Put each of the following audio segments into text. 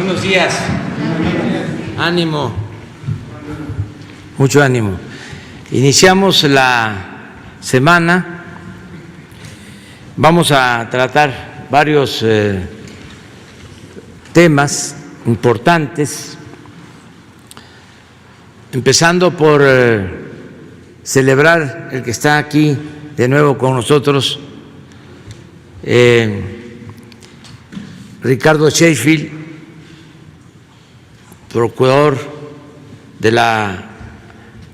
Buenos días. Ánimo. Mucho ánimo. Iniciamos la semana. Vamos a tratar varios temas importantes, empezando por celebrar el que está aquí de nuevo con nosotros, Ricardo Sheffield, procurador de la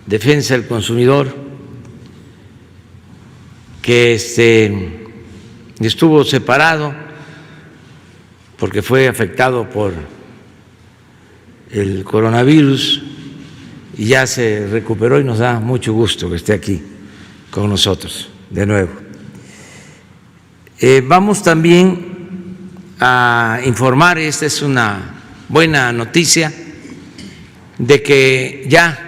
Defensa del Consumidor, que estuvo separado porque fue afectado por el coronavirus y ya se recuperó, y nos da mucho gusto que esté aquí con nosotros de nuevo. Vamos también a informar, esta es una buena noticia, de que ya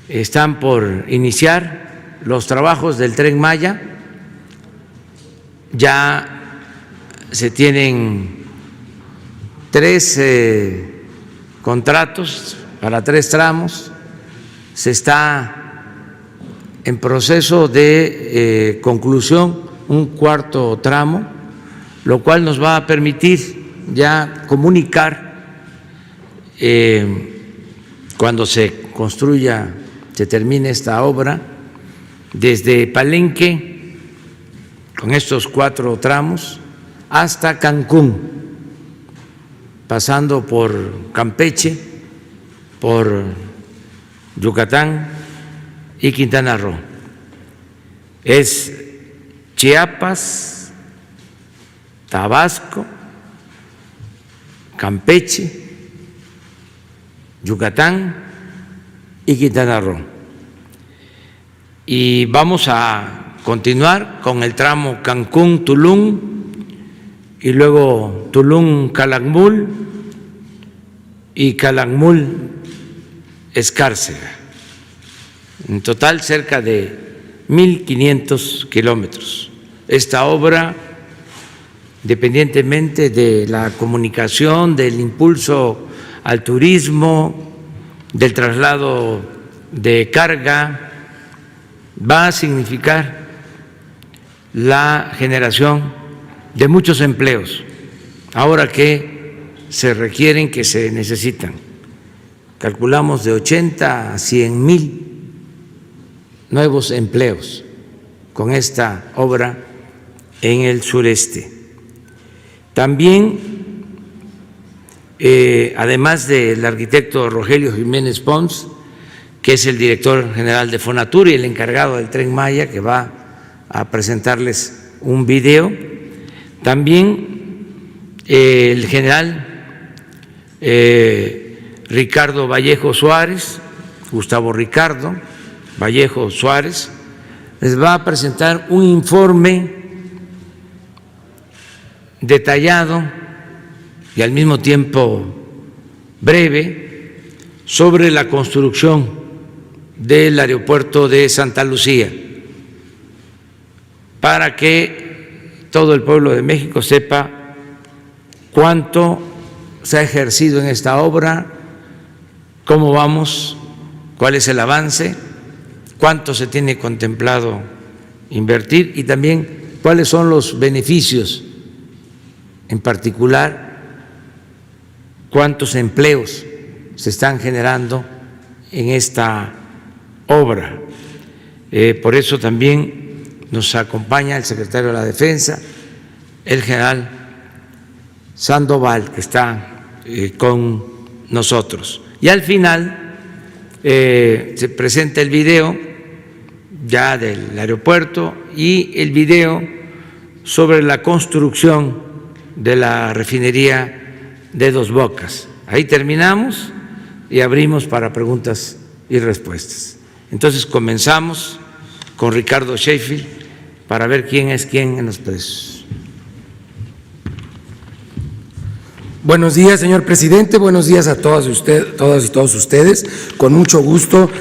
están por iniciar los trabajos del Tren Maya. Ya se tienen 3 contratos para 3 tramos, se está en proceso de conclusión un 4.º tramo, lo cual nos va a permitir ya comunicar cuando se construya, se termine esta obra, desde Palenque, con estos 4 tramos, hasta Cancún, pasando por Campeche, por Yucatán y Quintana Roo. Es Chiapas, Tabasco, Campeche, Yucatán y Quintana Roo. Y vamos a continuar con el tramo Cancún-Tulum y luego Tulum-Calakmul y Calakmul-Escárcega. En total cerca de 1.500 kilómetros. Esta obra, independientemente de la comunicación, del impulso al turismo, del traslado de carga, va a significar la generación de muchos empleos, ahora que se requieren, que se necesitan. Calculamos de 80 a 100.000 nuevos empleos con esta obra en el sureste. También, además del arquitecto Rogelio Jiménez Pons, que es el director general de Fonatur y el encargado del Tren Maya, que va a presentarles un video, también el general Ricardo Vallejo Suárez, Gustavo Ricardo Vallejo Suárez, les va a presentar un informe detallado y al mismo tiempo breve sobre la construcción del aeropuerto de Santa Lucía, para que todo el pueblo de México sepa cuánto se ha ejercido en esta obra, cómo vamos, cuál es el avance, cuánto se tiene contemplado invertir y también cuáles son los beneficios, en particular cuántos empleos se están generando en esta obra. Por eso también nos acompaña el secretario de la Defensa, el general Sandoval, que está con nosotros. Y al final se presenta el video ya del aeropuerto y el video sobre la construcción de la refinería de Dos Bocas. Ahí terminamos y abrimos para preguntas y respuestas. Entonces comenzamos con Ricardo Sheffield para ver quién es quién en los precios. Buenos días, señor presidente. Buenos días a todas y todos ustedes. Con mucho gusto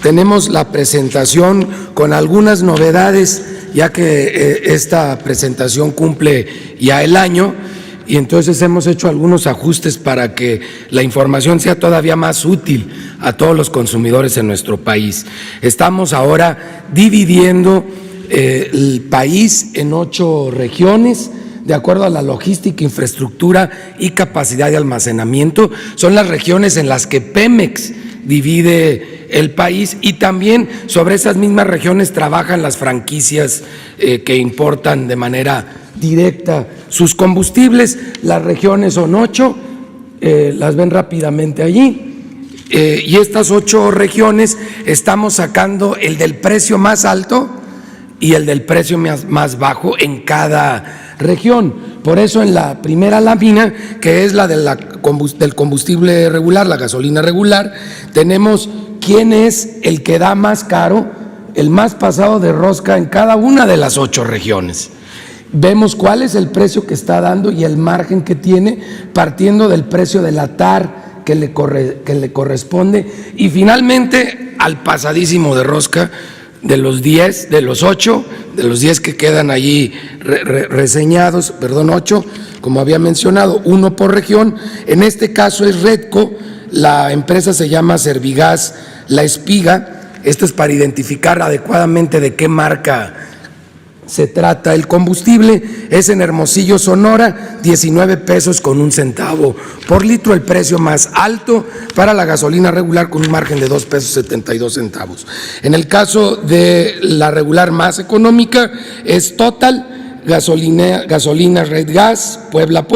tenemos la presentación con algunas novedades, ya que esta presentación cumple ya el año. y entonces hemos hecho algunos ajustes para que la información sea todavía más útil a todos los consumidores en nuestro país. Estamos ahora dividiendo el país en 8 regiones, de acuerdo a la logística, infraestructura y capacidad de almacenamiento. Son las regiones en las que Pemex divide el país, y también sobre esas mismas regiones trabajan las franquicias que importan de manera directa sus combustibles. Las regiones son 8, las ven rápidamente allí, y estas 8 regiones estamos sacando el del precio más alto y el del precio más bajo en cada región. Por eso en la primera lámina, que es la del combustible regular, la gasolina regular, tenemos quién es el que da más caro, el más pasado de rosca en cada una de las 8 regiones. Vemos cuál es el precio que está dando y el margen que tiene, partiendo del precio de la TAR que le corresponde, y finalmente al pasadísimo de rosca de los 10, de los 8, de los 10 que quedan allí reseñados, 8, como había mencionado, 1 por región. En este caso es Redco, la empresa se llama Servigas La Espiga. Esto es para identificar adecuadamente de qué marca se trata el combustible. Es en Hermosillo, Sonora, 19 pesos con 1 centavo por litro, el precio más alto para la gasolina regular, con un margen de 2 pesos 72 centavos. En el caso de la regular más económica es Total Gasolina Red Gas, Puebla,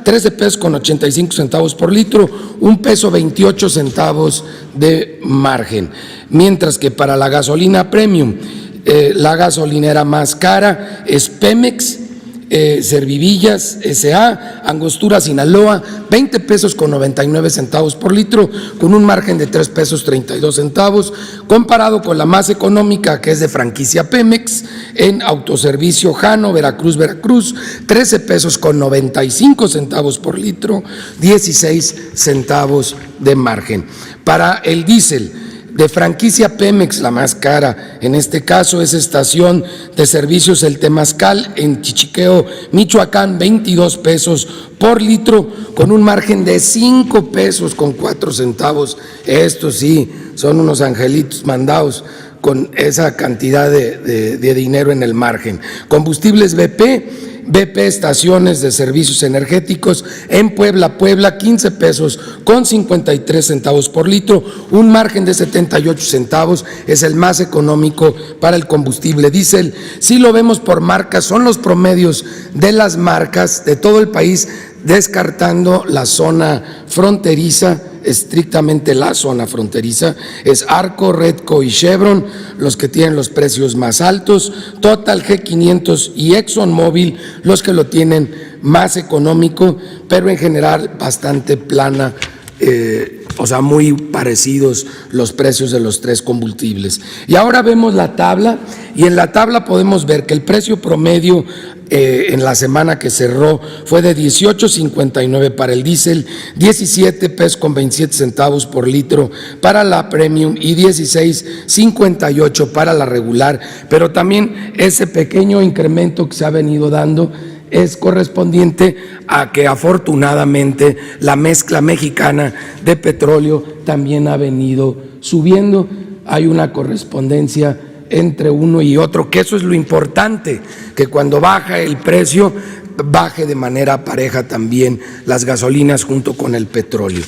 13 pesos con 85 centavos por litro, 1 peso 28 centavos de margen. Mientras que para la gasolina premium, la gasolinera más cara es Pemex, Servivillas S.A., Angostura, Sinaloa, 20 pesos con 99 centavos por litro, con un margen de 3 pesos 32 centavos, comparado con la más económica, que es de franquicia Pemex, en Autoservicio Jano, Veracruz, 13 pesos con 95 centavos por litro, 16 centavos de margen. Para el diésel de franquicia Pemex, la más cara en este caso es Estación de Servicios El Temazcal en Chichiqueo, Michoacán, 22 pesos por litro, con un margen de 5 pesos con 4 centavos. Estos sí son unos angelitos mandados con esa cantidad de dinero en el margen. Combustibles BP Estaciones de Servicios Energéticos en Puebla, 15 pesos con 53 centavos por litro, un margen de 78 centavos, es el más económico para el combustible diésel. Si lo vemos por marcas, son los promedios de las marcas de todo el país, descartando la zona fronteriza, estrictamente la zona fronteriza. Es Arco, Redco y Chevron los que tienen los precios más altos, Total, G500 y ExxonMobil los que lo tienen más económico, pero en general bastante plana, muy parecidos los precios de los 3 combustibles. Y ahora vemos la tabla, y en la tabla podemos ver que el precio promedio en la semana que cerró fue de 18.59 para el diésel, 17 pesos con 27 centavos por litro para la premium y 16.58 para la regular, pero también ese pequeño incremento que se ha venido dando es correspondiente a que afortunadamente la mezcla mexicana de petróleo también ha venido subiendo. Hay una correspondencia entre uno y otro, que eso es lo importante, que cuando baja el precio, baje de manera pareja también las gasolinas junto con el petróleo.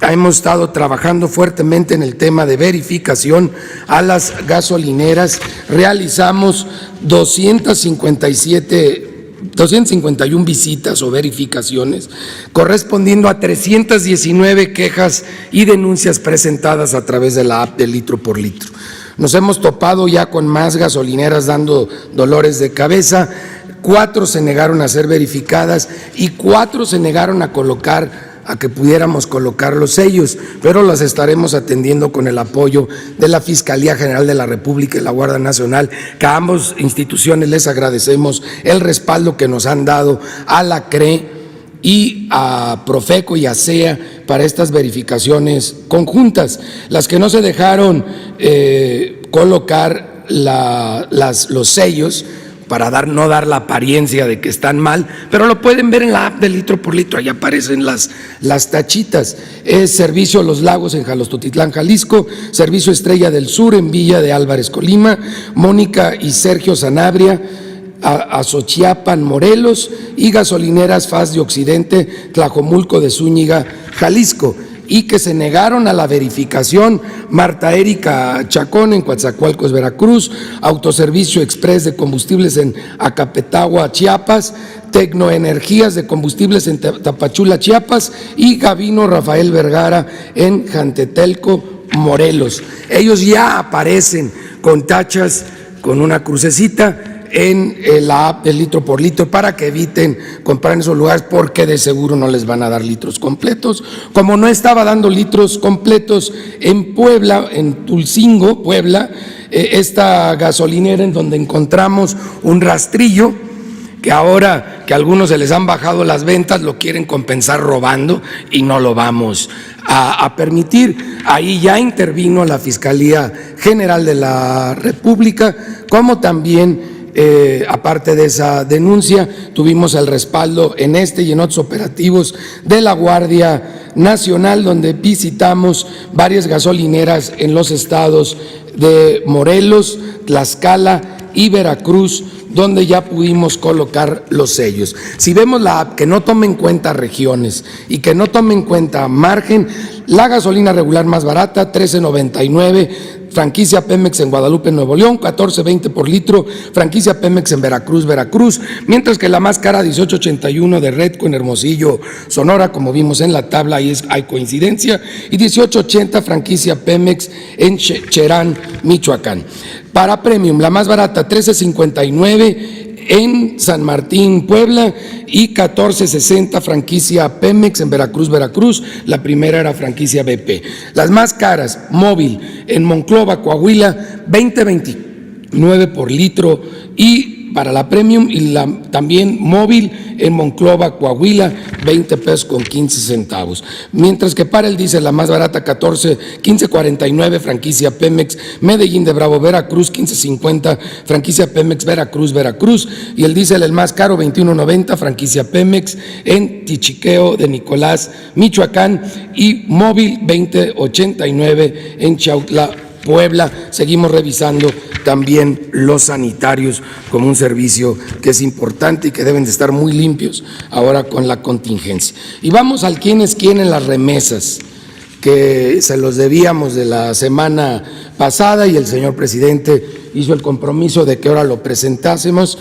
Hemos estado trabajando fuertemente en el tema de verificación a las gasolineras. Realizamos 251 visitas o verificaciones, correspondiendo a 319 quejas y denuncias presentadas a través de la app de Litro por Litro. Nos hemos topado ya con más gasolineras dando dolores de cabeza. 4 se negaron a ser verificadas y 4 se negaron a que pudiéramos colocar los sellos, pero las estaremos atendiendo con el apoyo de la Fiscalía General de la República y la Guardia Nacional, que a ambas instituciones les agradecemos el respaldo que nos han dado a la CRE y a Profeco y a SEA para estas verificaciones conjuntas. Las que no se dejaron colocar los sellos, para no dar la apariencia de que están mal, pero lo pueden ver en la app de litro por litro, ahí aparecen las tachitas. Es Servicio Los Lagos en Jalostotitlán, Jalisco, Servicio Estrella del Sur en Villa de Álvarez, Colima, Mónica y Sergio Sanabria, Azochiapan, Morelos, y Gasolineras Faz de Occidente, Tlajomulco de Zúñiga, Jalisco, y que se negaron a la verificación Marta Erika Chacón en Coatzacoalcos, Veracruz, Autoservicio Express de Combustibles en Acapetagua, Chiapas, Tecnoenergías de Combustibles en Tapachula, Chiapas, y Gavino Rafael Vergara en Jantetelco, Morelos. Ellos ya aparecen con tachas, con una crucecita en la app de litro por litro, para que eviten comprar en esos lugares, porque de seguro no les van a dar litros completos, como no estaba dando litros completos en Puebla, en Tulcingo, Puebla, esta gasolinera en donde encontramos un rastrillo, que ahora que a algunos se les han bajado las ventas, lo quieren compensar robando, y no lo vamos a permitir. Ahí ya intervino la Fiscalía General de la República, como también aparte de esa denuncia, tuvimos el respaldo en este y en otros operativos de la Guardia Nacional, donde visitamos varias gasolineras en los estados de Morelos, Tlaxcala y Veracruz, donde ya pudimos colocar los sellos. Si vemos la app que no tome en cuenta regiones y que no tome en cuenta margen, la gasolina regular más barata, 13.99, franquicia Pemex en Guadalupe, Nuevo León, 14.20 por litro, franquicia Pemex en Veracruz, mientras que la más cara, 18.81 de Redco en Hermosillo, Sonora, como vimos en la tabla, ahí hay coincidencia, y 18.80 franquicia Pemex en Cherán, Michoacán. Para Premium, la más barata, 13.59 en San Martín, Puebla, y 14.60 franquicia Pemex en Veracruz, la primera era franquicia BP. Las más caras, Móvil en Monclova, Coahuila, 20.29 por litro, y para la Premium, y también Móvil en Monclova, Coahuila, 20 pesos con 15 centavos. Mientras que para el diésel, la más barata, 15.49 franquicia Pemex, Medellín de Bravo, Veracruz, 15.50 franquicia Pemex, Veracruz, y el diésel el más caro, 21.90 franquicia Pemex en Tichiqueo de Nicolás, Michoacán, y Móvil, 20.89 en Chautla, Puebla. Seguimos revisando también los sanitarios como un servicio que es importante y que deben de estar muy limpios ahora con la contingencia. Y vamos al quién es quién en las remesas, que se los debíamos de la semana pasada y el señor presidente hizo el compromiso de que ahora lo presentásemos.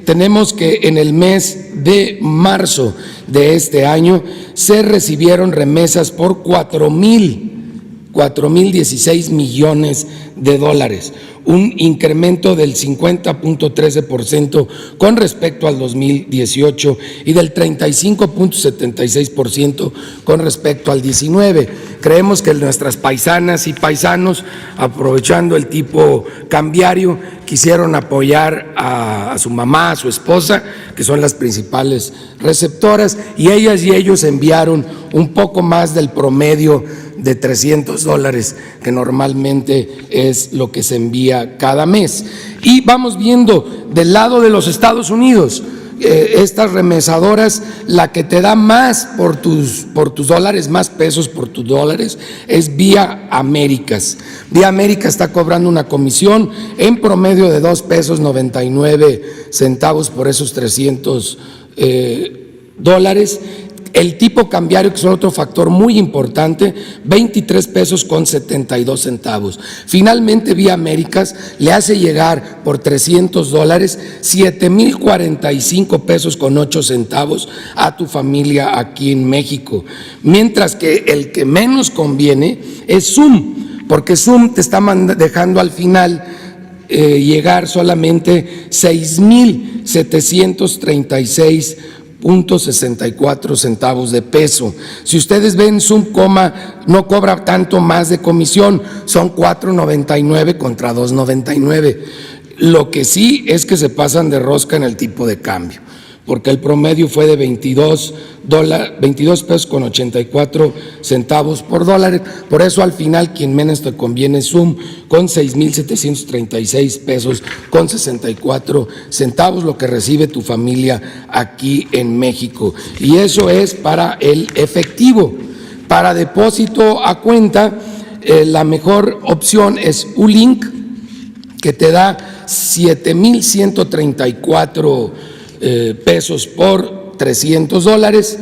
Tenemos que en el mes de marzo de este año se recibieron remesas por 4.016 millones de dólares, un incremento del 50.13% con respecto al 2018 y del 35.76% con respecto al 19. Creemos que nuestras paisanas y paisanos, aprovechando el tipo cambiario, quisieron apoyar a su mamá, a su esposa, que son las principales receptoras, y ellas y ellos enviaron un poco más del promedio de $300, que normalmente es lo que se envía cada mes. Y vamos viendo del lado de los Estados Unidos, estas remesadoras, la que te da más por tus dólares, más pesos por tus dólares, es Vía Américas. Vía América está cobrando una comisión en promedio de $2.99 por esos 300 dólares. El tipo cambiario, que es otro factor muy importante, 23 pesos con 72 centavos. Finalmente, Vía Américas le hace llegar por 300 dólares 7,045 pesos con 8 centavos a tu familia aquí en México. Mientras que el que menos conviene es Zoom, porque Zoom te está dejando al final llegar solamente 6,736.64 centavos de peso. Si ustedes ven, Zoom no cobra tanto más de comisión, son $4.99 contra $2.99. Lo que sí es que se pasan de rosca en el tipo de cambio, porque el promedio fue de 22 pesos con 84 centavos por dólar. Por eso al final quien menos te conviene es Zoom, con 6,736 pesos con 64 centavos, lo que recibe tu familia aquí en México. Y eso es para el efectivo. Para depósito a cuenta, la mejor opción es Ulink, que te da 7,134 pesos por 300 dólares,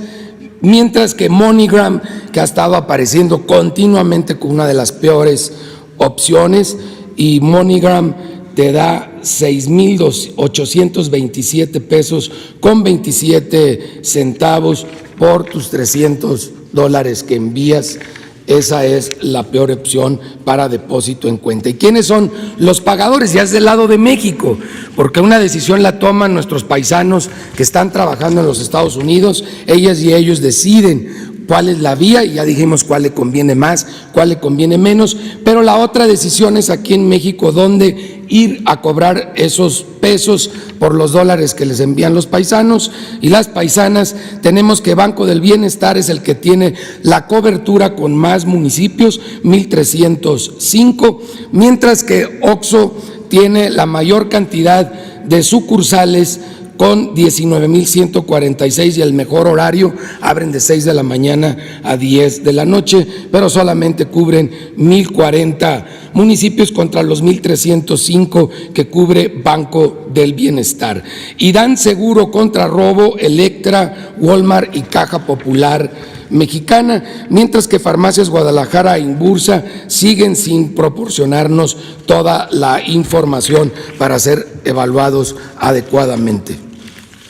mientras que MoneyGram, que ha estado apareciendo continuamente con una de las peores opciones, y MoneyGram te da 6,827 pesos con 27 centavos por tus 300 dólares que envías. Esa es la peor opción para depósito en cuenta. ¿Y quiénes son los pagadores? Ya es del lado de México, porque una decisión la toman nuestros paisanos que están trabajando en los Estados Unidos. Ellas y ellos deciden cuál es la vía, y ya dijimos cuál le conviene más, cuál le conviene menos, pero la otra decisión es aquí en México dónde ir a cobrar esos pesos por los dólares que les envían los paisanos y las paisanas. Tenemos que Banco del Bienestar es el que tiene la cobertura con más municipios, 1,305, mientras que OXXO tiene la mayor cantidad de sucursales con 19,146, y el mejor horario, abren de 6 de la mañana a 10 de la noche, pero solamente cubren 1,040 municipios contra los 1,305 que cubre Banco del Bienestar. Y dan seguro contra robo Electra, Walmart y Caja Popular Mexicana, mientras que Farmacias Guadalajara e Inbursa siguen sin proporcionarnos toda la información para ser evaluados adecuadamente.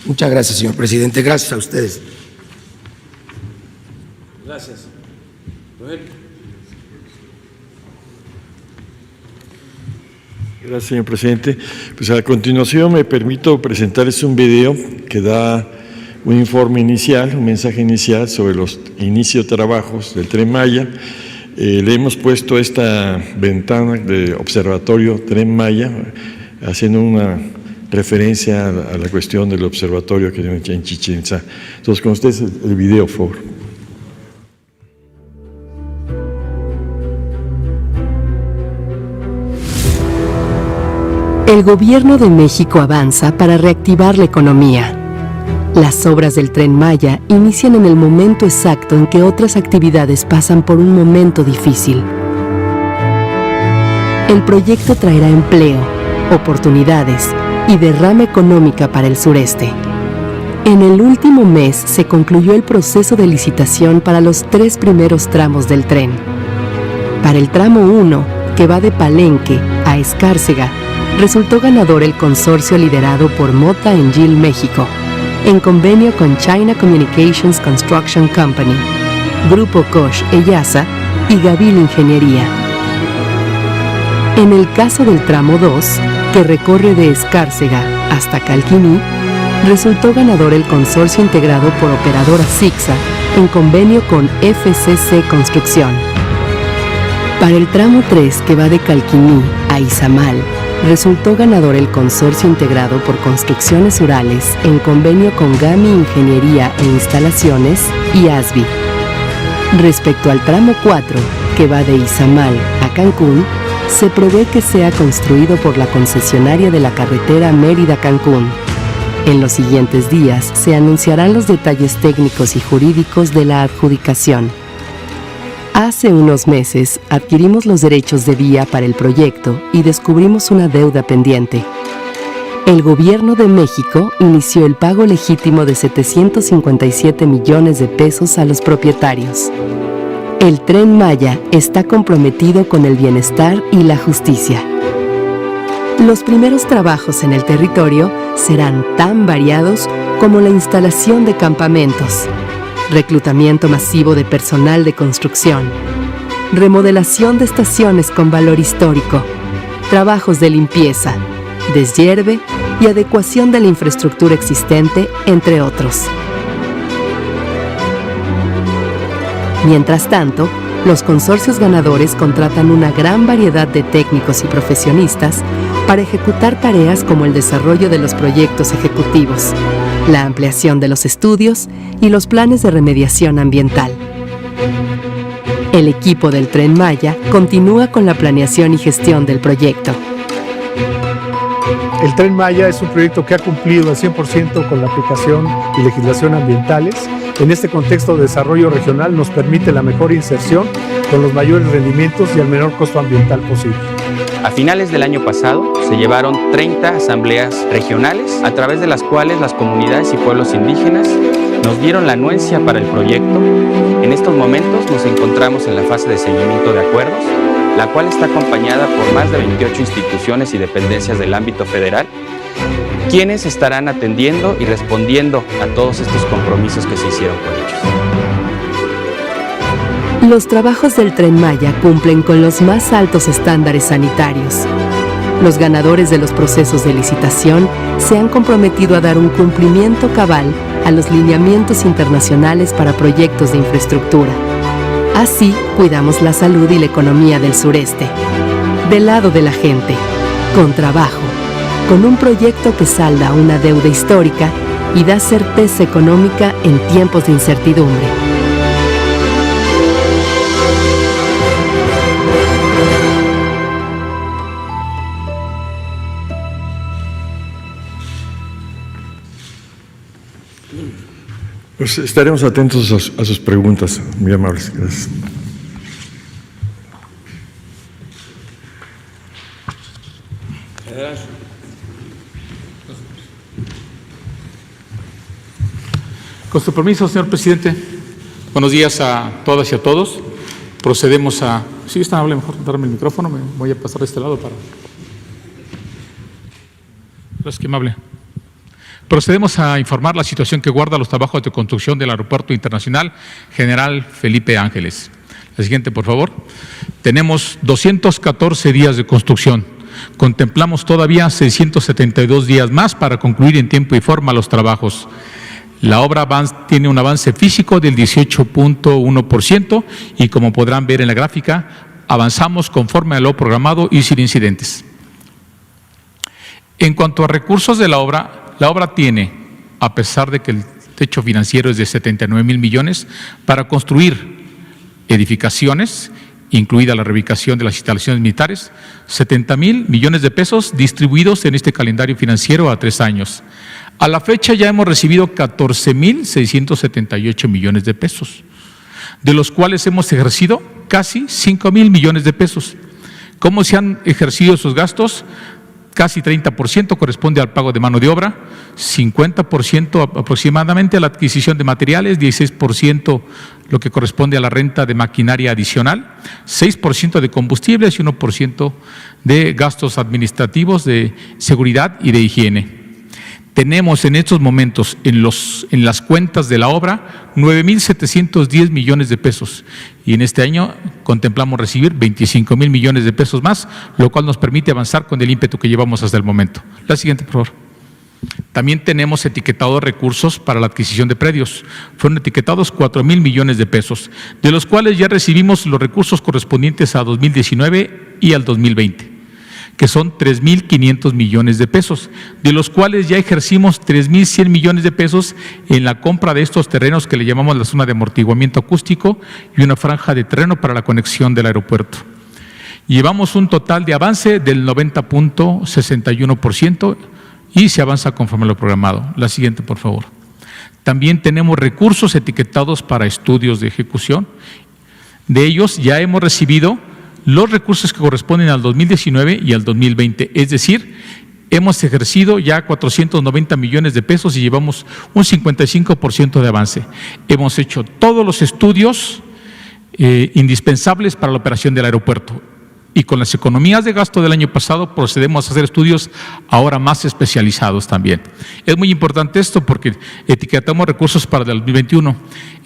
Muchas gracias, señor presidente. Gracias a ustedes. Gracias. Gracias, señor presidente. Pues a continuación me permito presentarles un video que da un informe inicial, un mensaje inicial sobre los inicios de trabajos del Tren Maya. Le hemos puesto esta ventana de observatorio Tren Maya, haciendo una referencia a la cuestión del observatorio que tiene en Chichén Itzá. Entonces, con ustedes el video, por favor. El Gobierno de México avanza para reactivar la economía. Las obras del Tren Maya inician en el momento exacto en que otras actividades pasan por un momento difícil. El proyecto traerá empleo, oportunidades y derrama económica para el sureste. En el último mes se concluyó el proceso de licitación para los 3 primeros tramos del tren. Para el tramo 1, que va de Palenque a Escárcega, resultó ganador el consorcio liderado por Mota Engil México, en convenio con China Communications Construction Company, Grupo Koch Eyasa y Gavil Ingeniería. En el caso del tramo 2, que recorre de Escárcega hasta Calquiní, resultó ganador el consorcio integrado por Operadora Sixa, en convenio con FCC Construcción. Para el tramo 3, que va de Calquiní a Izamal, resultó ganador el consorcio integrado por Construcciones Urales, en convenio con GAMI Ingeniería e Instalaciones y ASBI. Respecto al tramo 4, que va de Izamal a Cancún, se prevé que sea construido por la concesionaria de la carretera Mérida-Cancún. En los siguientes días se anunciarán los detalles técnicos y jurídicos de la adjudicación. Hace unos meses adquirimos los derechos de vía para el proyecto y descubrimos una deuda pendiente. El Gobierno de México inició el pago legítimo de 757 millones de pesos a los propietarios. El Tren Maya está comprometido con el bienestar y la justicia. Los primeros trabajos en el territorio serán tan variados como la instalación de campamentos, reclutamiento masivo de personal de construcción, remodelación de estaciones con valor histórico, trabajos de limpieza, deshierve y adecuación de la infraestructura existente, entre otros. Mientras tanto, los consorcios ganadores contratan una gran variedad de técnicos y profesionistas para ejecutar tareas como el desarrollo de los proyectos ejecutivos, la ampliación de los estudios y los planes de remediación ambiental. El equipo del Tren Maya continúa con la planeación y gestión del proyecto. El Tren Maya es un proyecto que ha cumplido al 100% con la aplicación y legislación ambientales. En este contexto de desarrollo regional nos permite la mejor inserción con los mayores rendimientos y al menor costo ambiental posible. A finales del año pasado se llevaron 30 asambleas regionales, a través de las cuales las comunidades y pueblos indígenas nos dieron la anuencia para el proyecto. En estos momentos nos encontramos en la fase de seguimiento de acuerdos, la cual está acompañada por más de 28 instituciones y dependencias del ámbito federal, quienes estarán atendiendo y respondiendo a todos estos compromisos que se hicieron con ellos. Los trabajos del Tren Maya cumplen con los más altos estándares sanitarios. Los ganadores de los procesos de licitación se han comprometido a dar un cumplimiento cabal a los lineamientos internacionales para proyectos de infraestructura. Así cuidamos la salud y la economía del sureste. Del lado de la gente, con trabajo, con un proyecto que salda una deuda histórica y da certeza económica en tiempos de incertidumbre. Pues estaremos atentos a sus preguntas, muy amables. Gracias. Con su permiso, señor presidente, buenos días a todas y a todos. Procedemos a... Sí, es tan amable, mejor darme el micrófono, me voy a pasar de este lado para... Gracias, que amable. Procedemos a informar la situación que guarda los trabajos de construcción del Aeropuerto Internacional General Felipe Ángeles. La siguiente, por favor. Tenemos 214 días de construcción. Contemplamos todavía 672 días más para concluir en tiempo y forma los trabajos. La obra tiene un avance físico del 18.1% y, como podrán ver en la gráfica, avanzamos conforme a lo programado y sin incidentes. En cuanto a recursos de la obra tiene, a pesar de que el techo financiero es de 79,000 millones, para construir edificaciones, incluida la reubicación de las instalaciones militares, 70,000 millones de pesos distribuidos en este calendario financiero a 3 años. A la fecha ya hemos recibido 14,678 millones de pesos, de los cuales hemos ejercido casi 5,000 millones de pesos. ¿Cómo se han ejercido esos gastos? Casi 30% corresponde al pago de mano de obra, 50% aproximadamente a la adquisición de materiales, 16% lo que corresponde a la renta de maquinaria adicional, 6% de combustibles y 1% de gastos administrativos de seguridad y de higiene. Tenemos en estos momentos en las cuentas de la obra 9,710 millones de pesos y en este año contemplamos recibir 25,000 millones de pesos más, lo cual nos permite avanzar con el ímpetu que llevamos hasta el momento. La siguiente, por favor. También tenemos etiquetados recursos para la adquisición de predios. Fueron etiquetados 4,000 millones de pesos, de los cuales ya recibimos los recursos correspondientes a 2019 y al 2020. Que son 3,500 millones de pesos, de los cuales ya ejercimos 3,100 millones de pesos en la compra de estos terrenos que le llamamos la zona de amortiguamiento acústico y una franja de terreno para la conexión del aeropuerto. Llevamos un total de avance del 90.61% y se avanza conforme a lo programado. La siguiente, por favor. También tenemos recursos etiquetados para estudios de ejecución. De ellos ya hemos recibido los recursos que corresponden al 2019 y al 2020, es decir, hemos ejercido ya 490 millones de pesos y llevamos un 55% de avance. Hemos hecho todos los estudios indispensables para la operación del aeropuerto. Y con las economías de gasto del año pasado procedemos a hacer estudios ahora más especializados también. Es muy importante esto porque etiquetamos recursos para el 2021.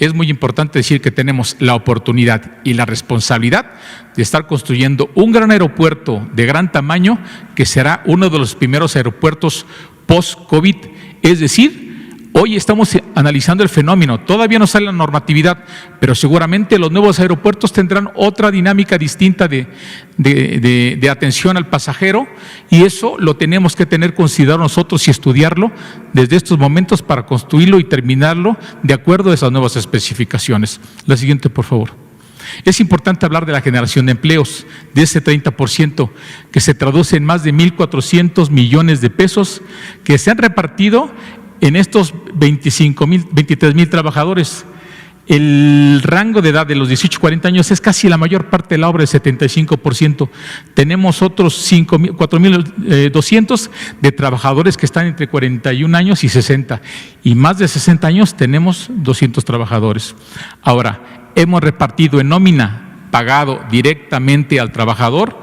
Es muy importante decir que tenemos la oportunidad y la responsabilidad de estar construyendo un gran aeropuerto de gran tamaño que será uno de los primeros aeropuertos post-COVID, es decir, Hoy estamos analizando el fenómeno, todavía no sale la normatividad, pero seguramente los nuevos aeropuertos tendrán otra dinámica distinta de atención al pasajero, y eso lo tenemos que tener considerado nosotros y estudiarlo desde estos momentos para construirlo y terminarlo de acuerdo a esas nuevas especificaciones. La siguiente, por favor. Es importante hablar de la generación de empleos, de ese 30%, que se traduce en más de 1,400 millones de pesos que se han repartido en estos 23,000 trabajadores. El rango de edad de los 18 a 40 años es casi la mayor parte de la obra, el 75%. Tenemos otros 4,200 de trabajadores que están entre 41 años y 60. Y más de 60 años tenemos 200 trabajadores. Ahora, hemos repartido en nómina, pagado directamente al trabajador,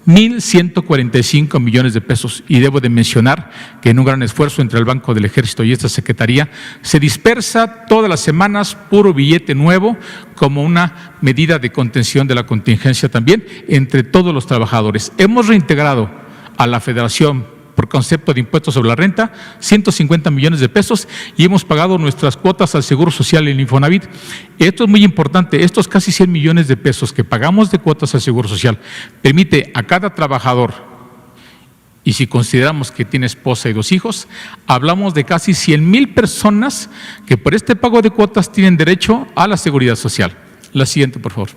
1,145 millones de pesos, y debo de mencionar que en un gran esfuerzo entre el Banco del Ejército y esta Secretaría se dispersa todas las semanas puro billete nuevo como una medida de contención de la contingencia también entre todos los trabajadores. Hemos reintegrado a la Federación por concepto de impuestos sobre la renta 150 millones de pesos y hemos pagado nuestras cuotas al Seguro Social y el Infonavit. Esto es muy importante, estos casi 100 millones de pesos que pagamos de cuotas al Seguro Social permite a cada trabajador, y si consideramos que tiene esposa y 2 hijos, hablamos de casi 100,000 personas que por este pago de cuotas tienen derecho a la seguridad social. La siguiente, por favor.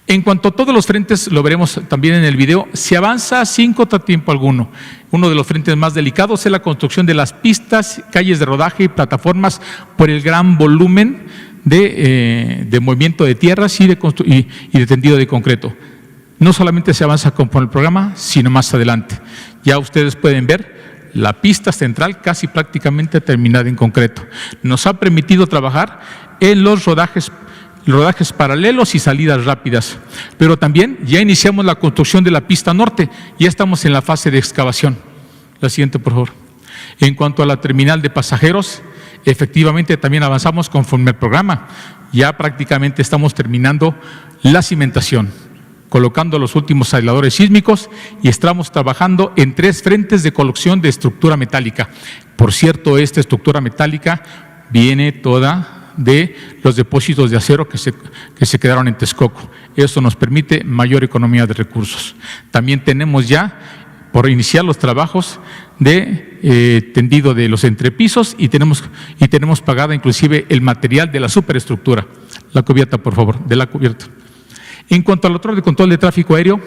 En cuanto a todos los frentes, lo veremos también en el video, se avanza sin contratiempo alguno. Uno de los frentes más delicados es la construcción de las pistas, calles de rodaje y plataformas por el gran volumen de movimiento de tierras y de tendido de concreto. No solamente se avanza con el programa, sino más adelante. Ya ustedes pueden ver la pista central casi prácticamente terminada en concreto. Nos ha permitido trabajar en los rodajes paralelos y salidas rápidas, pero también ya iniciamos la construcción de la pista norte, ya estamos en la fase de excavación. La siguiente, por favor. En cuanto a la terminal de pasajeros, efectivamente también avanzamos conforme al programa, ya prácticamente estamos terminando la cimentación, colocando los últimos aisladores sísmicos y estamos trabajando en 3 frentes de colocación de estructura metálica. Por cierto, esta estructura metálica viene toda de los depósitos de acero que se quedaron en Texcoco. Eso nos permite mayor economía de recursos. También tenemos ya por iniciar los trabajos de tendido de los entrepisos y tenemos pagada inclusive el material de la superestructura. La cubierta, por favor, de la cubierta. En cuanto al otro de control de tráfico aéreo,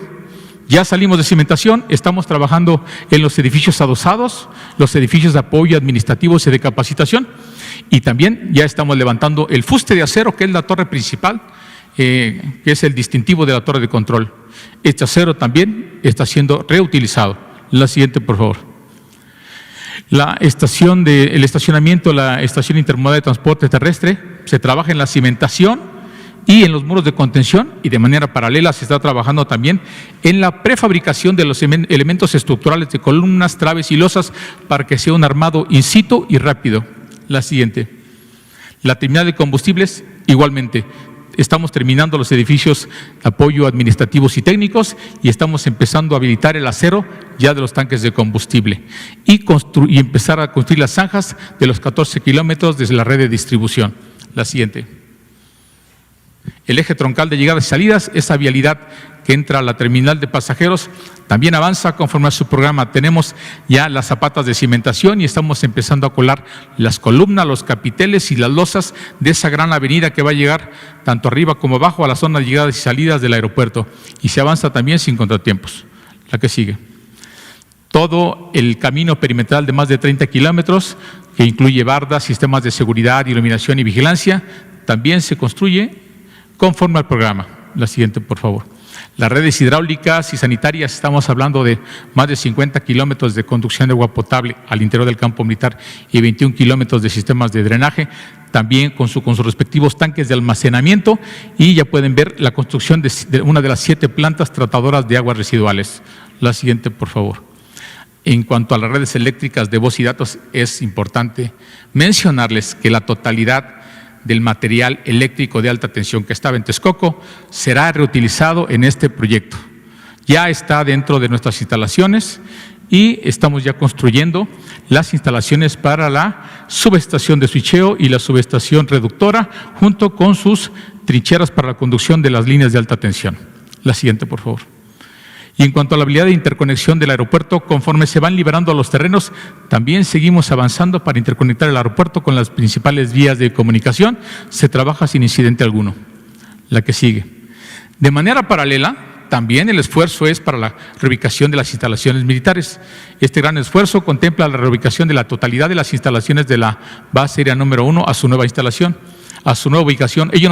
ya salimos de cimentación, estamos trabajando en los edificios adosados, los edificios de apoyo administrativos y de capacitación, y también ya estamos levantando el fuste de acero, que es la torre principal, que es el distintivo de la torre de control. Este acero también está siendo reutilizado. La siguiente, por favor. El estacionamiento, la estación intermodal de transporte terrestre, se trabaja en la cimentación y en los muros de contención, y de manera paralela se está trabajando también en la prefabricación de los elementos estructurales de columnas, traves y losas para que sea un armado in situ y rápido. La siguiente. La terminal de combustibles, igualmente. Estamos terminando los edificios de apoyo administrativos y técnicos y estamos empezando a habilitar el acero ya de los tanques de combustible y empezar a construir las zanjas de los 14 kilómetros desde la red de distribución. La siguiente. El eje troncal de llegadas y salidas, esa vialidad que entra a la terminal de pasajeros, también avanza conforme a su programa. Tenemos ya las zapatas de cimentación y estamos empezando a colar las columnas, los capiteles y las losas de esa gran avenida que va a llegar tanto arriba como abajo a la zona de llegadas y salidas del aeropuerto. Y se avanza también sin contratiempos. La que sigue. Todo el camino perimetral de más de 30 kilómetros, que incluye bardas, sistemas de seguridad, iluminación y vigilancia, también se construye conforme al programa. La siguiente, por favor. Las redes hidráulicas y sanitarias, estamos hablando de más de 50 kilómetros de conducción de agua potable al interior del campo militar y 21 kilómetros de sistemas de drenaje, también con sus respectivos tanques de almacenamiento, y ya pueden ver la construcción de una de las 7 plantas tratadoras de aguas residuales. La siguiente, por favor. En cuanto a las redes eléctricas de voz y datos, es importante mencionarles que la totalidad del material eléctrico de alta tensión que estaba en Texcoco será reutilizado en este proyecto. Ya está dentro de nuestras instalaciones y estamos ya construyendo las instalaciones para la subestación de switcheo y la subestación reductora, junto con sus trincheras para la conducción de las líneas de alta tensión. La siguiente, por favor. Y en cuanto a la habilidad de interconexión del aeropuerto, conforme se van liberando los terrenos, también seguimos avanzando para interconectar el aeropuerto con las principales vías de comunicación. Se trabaja sin incidente alguno. La que sigue. De manera paralela, también el esfuerzo es para la reubicación de las instalaciones militares. Este gran esfuerzo contempla la reubicación de la totalidad de las instalaciones de la base aérea número 1 a su nueva instalación, a su nueva ubicación. Ello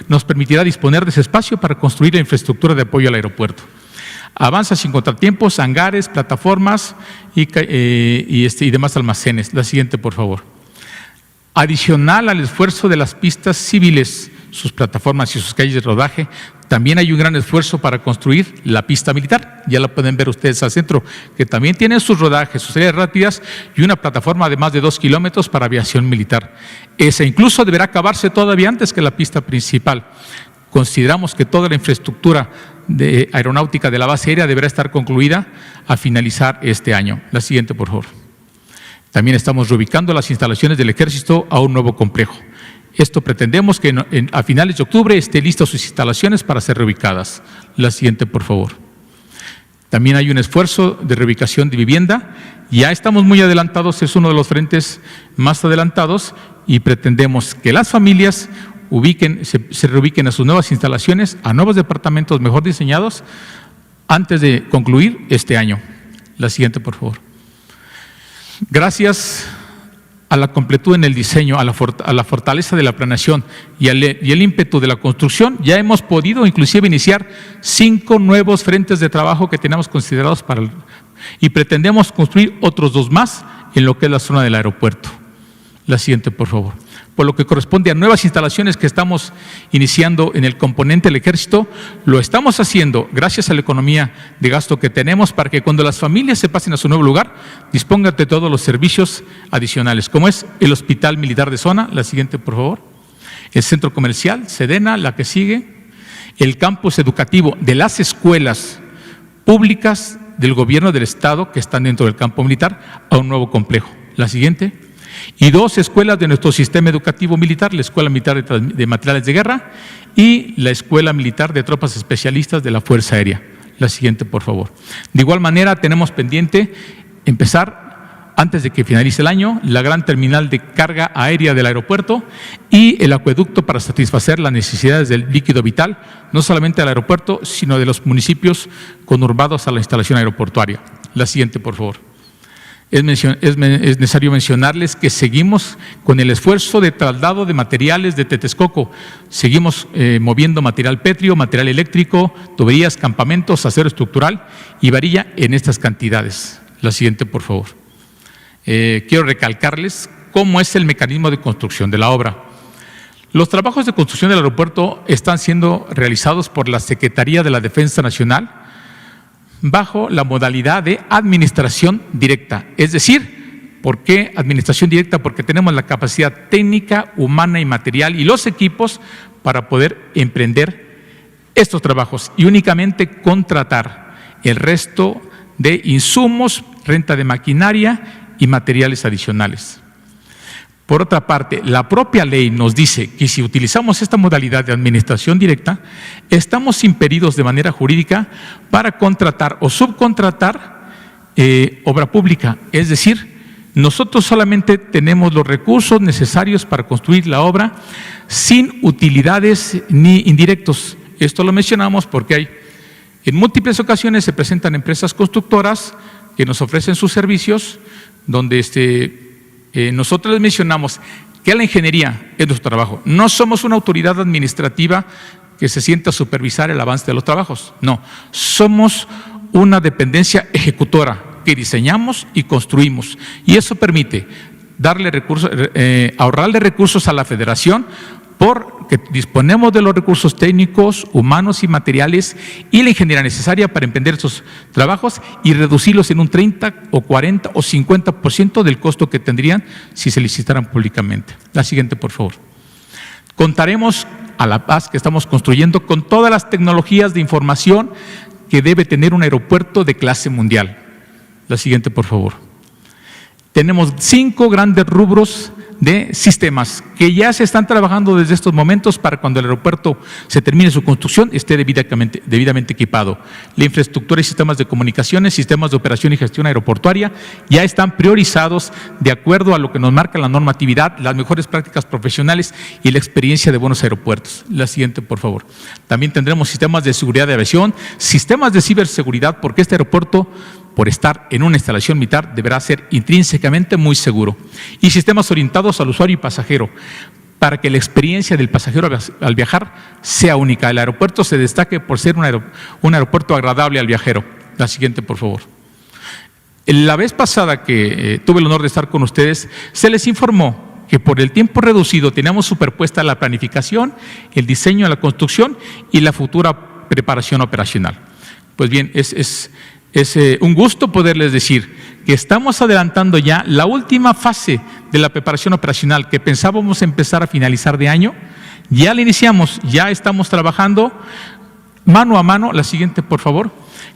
nos permitirá disponer de ese espacio para construir la infraestructura de apoyo al aeropuerto. Avanza sin contratiempos, hangares, plataformas y demás almacenes. La siguiente, por favor. Adicional al esfuerzo de las pistas civiles, sus plataformas y sus calles de rodaje, también hay un gran esfuerzo para construir la pista militar. Ya la pueden ver ustedes al centro, que también tiene sus rodajes, sus salidas rápidas y una plataforma de más de 2 kilómetros para aviación militar. Esa incluso deberá acabarse todavía antes que la pista principal. Consideramos que toda la infraestructura de aeronáutica de la base aérea deberá estar concluida a finalizar este año. La siguiente, por favor. También estamos reubicando las instalaciones del Ejército a un nuevo complejo. Esto pretendemos que a finales de octubre estén listas sus instalaciones para ser reubicadas. La siguiente, por favor. También hay un esfuerzo de reubicación de vivienda. Ya estamos muy adelantados, es uno de los frentes más adelantados y pretendemos que las familias se reubiquen a sus nuevas instalaciones, a nuevos departamentos mejor diseñados antes de concluir este año. La siguiente, por favor. Gracias a la completud en el diseño, a la fortaleza de la planeación y el ímpetu de la construcción, ya hemos podido inclusive iniciar 5 nuevos frentes de trabajo que tenemos considerados y pretendemos construir otros 2 más en lo que es la zona del aeropuerto. La siguiente, por favor. Por lo que corresponde a nuevas instalaciones que estamos iniciando en el componente del Ejército, lo estamos haciendo gracias a la economía de gasto que tenemos para que cuando las familias se pasen a su nuevo lugar, dispongan de todos los servicios adicionales, como es el Hospital Militar de Zona, la siguiente, por favor, el Centro Comercial, Sedena, la que sigue, el campus educativo de las escuelas públicas del gobierno del Estado que están dentro del campo militar a un nuevo complejo. La siguiente. Y 2 escuelas de nuestro sistema educativo militar, la Escuela Militar de Materiales de Guerra y la Escuela Militar de Tropas Especialistas de la Fuerza Aérea. La siguiente, por favor. De igual manera, tenemos pendiente empezar, antes de que finalice el año, la gran terminal de carga aérea del aeropuerto y el acueducto para satisfacer las necesidades del líquido vital, no solamente del aeropuerto, sino de los municipios conurbados a la instalación aeroportuaria. La siguiente, por favor. Es necesario mencionarles que seguimos con el esfuerzo de traslado de materiales de Texcoco. Seguimos moviendo material pétreo, material eléctrico, tuberías, campamentos, acero estructural y varilla en estas cantidades. La siguiente, por favor. Quiero recalcarles cómo es el mecanismo de construcción de la obra. Los trabajos de construcción del aeropuerto están siendo realizados por la Secretaría de la Defensa Nacional bajo la modalidad de administración directa. Es decir, ¿por qué administración directa? Porque tenemos la capacidad técnica, humana y material y los equipos para poder emprender estos trabajos y únicamente contratar el resto de insumos, renta de maquinaria y materiales adicionales. Por otra parte, la propia ley nos dice que si utilizamos esta modalidad de administración directa, estamos impedidos de manera jurídica para contratar o subcontratar obra pública. Es decir, nosotros solamente tenemos los recursos necesarios para construir la obra sin utilidades ni indirectos. Esto lo mencionamos porque en múltiples ocasiones se presentan empresas constructoras que nos ofrecen sus servicios, donde nosotros les mencionamos que la ingeniería es nuestro trabajo. No somos una autoridad administrativa que se sienta a supervisar el avance de los trabajos. No, somos una dependencia ejecutora que diseñamos y construimos. Y eso permite ahorrarle recursos a la Federación porque disponemos de los recursos técnicos, humanos y materiales y la ingeniería necesaria para emprender estos trabajos y reducirlos en un 30 o 40 o 50% del costo que tendrían si se licitaran públicamente. La siguiente, por favor. Contaremos a la paz que estamos construyendo con todas las tecnologías de información que debe tener un aeropuerto de clase mundial. La siguiente, por favor. Tenemos 5 grandes rubros de sistemas que ya se están trabajando desde estos momentos para cuando el aeropuerto se termine su construcción esté debidamente equipado. La infraestructura y sistemas de comunicaciones, sistemas de operación y gestión aeroportuaria ya están priorizados de acuerdo a lo que nos marca la normatividad, las mejores prácticas profesionales y la experiencia de buenos aeropuertos. La siguiente, por favor. También tendremos sistemas de seguridad de aviación, sistemas de ciberseguridad, porque este aeropuerto, por estar en una instalación militar, deberá ser intrínsecamente muy seguro. Y sistemas orientados al usuario y pasajero, para que la experiencia del pasajero al viajar sea única. El aeropuerto se destaque por ser un aeropuerto agradable al viajero. La siguiente, por favor. La vez pasada que tuve el honor de estar con ustedes, se les informó que por el tiempo reducido teníamos superpuesta la planificación, el diseño de la construcción y la futura preparación operacional. Pues bien, es un gusto poderles decir que estamos adelantando ya la última fase de la preparación operacional que pensábamos empezar a finalizar de año. Ya la iniciamos, ya estamos trabajando mano a mano, la siguiente por favor,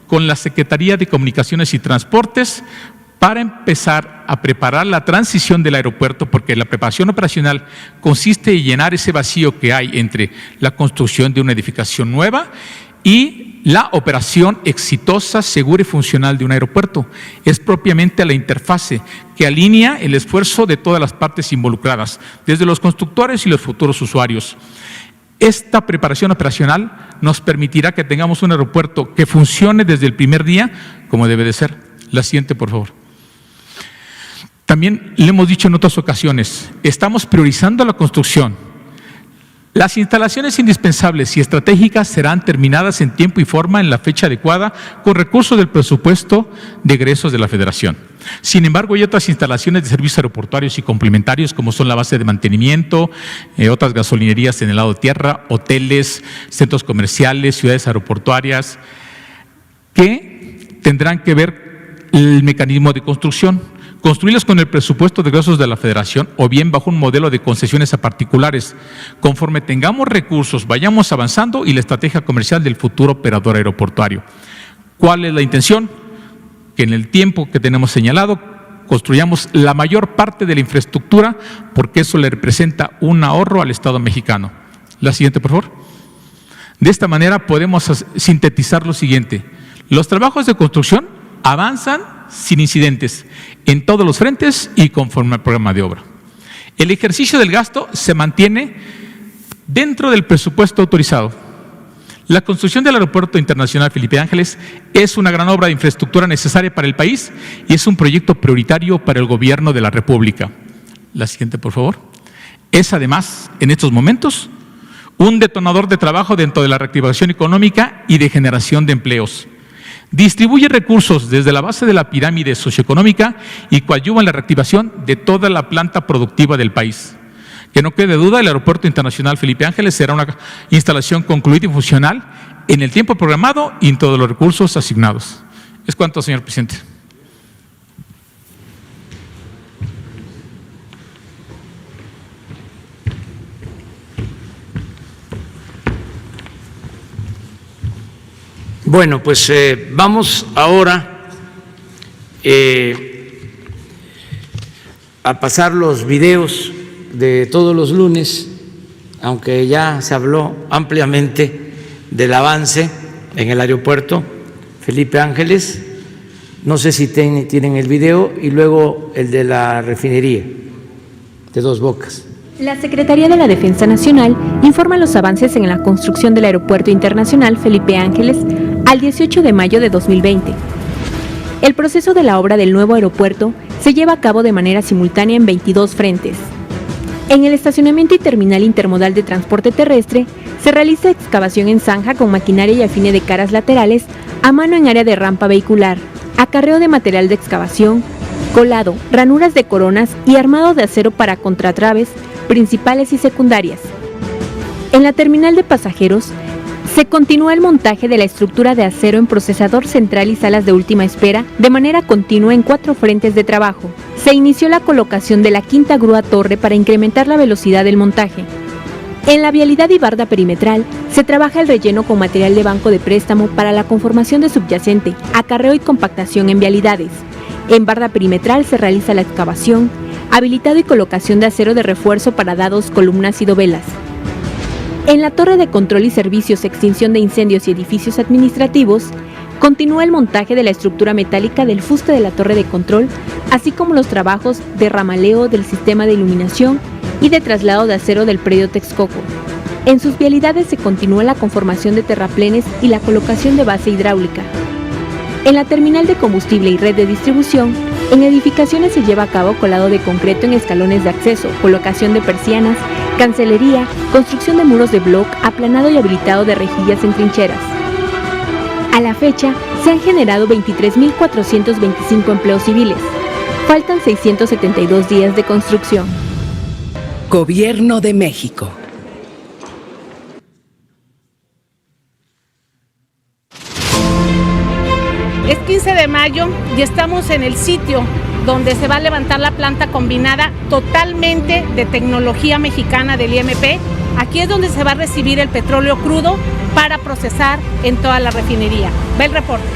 con la Secretaría de Comunicaciones y Transportes para empezar a preparar la transición del aeropuerto, porque la preparación operacional consiste en llenar ese vacío que hay entre la construcción de una edificación nueva y la operación exitosa, segura y funcional de un aeropuerto. Es propiamente la interfase que alinea el esfuerzo de todas las partes involucradas, desde los constructores y los futuros usuarios. Esta preparación operacional nos permitirá que tengamos un aeropuerto que funcione desde el primer día como debe de ser. La siguiente, por favor. También le hemos dicho en otras ocasiones, estamos priorizando la construcción. Las instalaciones indispensables y estratégicas serán terminadas en tiempo y forma en la fecha adecuada con recursos del presupuesto de egresos de la Federación. Sin embargo, hay otras instalaciones de servicios aeroportuarios y complementarios como son la base de mantenimiento, otras gasolinerías en el lado de tierra, hoteles, centros comerciales, ciudades aeroportuarias, que tendrán que ver el mecanismo de construcción. Construirlos con el presupuesto de egresos de la Federación o bien bajo un modelo de concesiones a particulares. Conforme tengamos recursos, vayamos avanzando y la estrategia comercial del futuro operador aeroportuario. ¿Cuál es la intención? Que en el tiempo que tenemos señalado construyamos la mayor parte de la infraestructura, porque eso le representa un ahorro al Estado mexicano. La siguiente, por favor. De esta manera podemos sintetizar lo siguiente. Los trabajos de construcción avanzan sin incidentes en todos los frentes y conforme al programa de obra. El ejercicio del gasto se mantiene dentro del presupuesto autorizado. La construcción del Aeropuerto Internacional Felipe Ángeles es una gran obra de infraestructura necesaria para el país y es un proyecto prioritario para el gobierno de la República. La siguiente, por favor. Es además, en estos momentos, un detonador de trabajo dentro de la reactivación económica y de generación de empleos. Distribuye recursos desde la base de la pirámide socioeconómica y coadyuva en la reactivación de toda la planta productiva del país. Que no quede duda, el Aeropuerto Internacional Felipe Ángeles será una instalación concluida y funcional en el tiempo programado y en todos los recursos asignados. Es cuanto, señor presidente. Bueno, pues vamos ahora a pasar los videos de todos los lunes, aunque ya se habló ampliamente del avance en el aeropuerto Felipe Ángeles. No sé si tienen el video y luego el de la refinería de Dos Bocas. La Secretaría de la Defensa Nacional informa los avances en la construcción del Aeropuerto Internacional Felipe Ángeles al 18 de mayo de 2020. El proceso de la obra del nuevo aeropuerto se lleva a cabo de manera simultánea en 22 frentes. En el estacionamiento y terminal intermodal de transporte terrestre se realiza excavación en zanja con maquinaria y afine de caras laterales a mano en área de rampa vehicular, acarreo de material de excavación, colado, ranuras de coronas y armado de acero para contratraves principales y secundarias. En la terminal de pasajeros se continúa el montaje de la estructura de acero en procesador central y salas de última espera de manera continua en 4 frentes de trabajo. Se inició la colocación de la quinta grúa torre para incrementar la velocidad del montaje. En la vialidad y barda perimetral se trabaja el relleno con material de banco de préstamo para la conformación de subyacente, acarreo y compactación en vialidades. En barda perimetral se realiza la excavación, habilitado y colocación de acero de refuerzo para dados, columnas y dovelas. En la torre de control y servicios, extinción de incendios y edificios administrativos, continúa el montaje de la estructura metálica del fuste de la torre de control, así como los trabajos de ramaleo del sistema de iluminación y de traslado de acero del predio Texcoco. En sus vialidades se continúa la conformación de terraplenes y la colocación de base hidráulica. En la terminal de combustible y red de distribución, en edificaciones se lleva a cabo colado de concreto en escalones de acceso, colocación de persianas, cancelería, construcción de muros de bloc, aplanado y habilitado de rejillas en trincheras. A la fecha, se han generado 23.425 empleos civiles. Faltan 672 días de construcción. Gobierno de México. Es 15 de mayo y estamos en el sitio donde se va a levantar la planta combinada totalmente de tecnología mexicana del IMP. Aquí es donde se va a recibir el petróleo crudo para procesar en toda la refinería. Ve el reporte.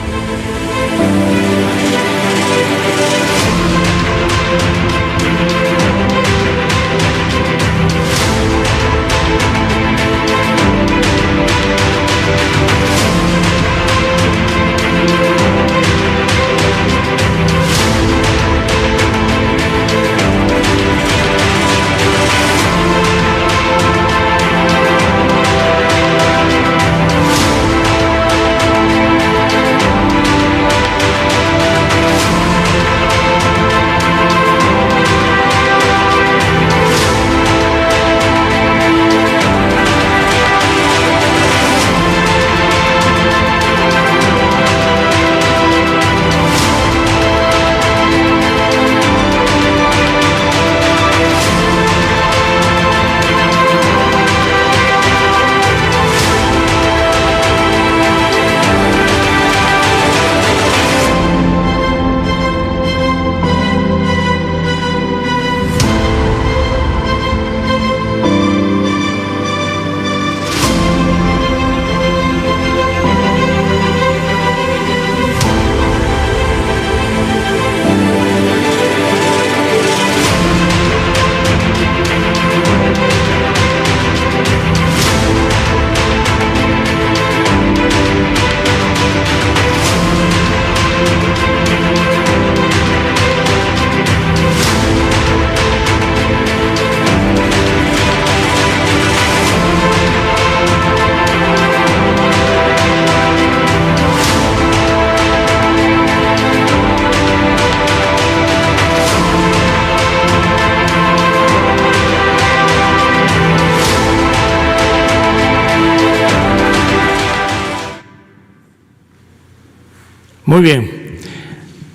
Muy bien,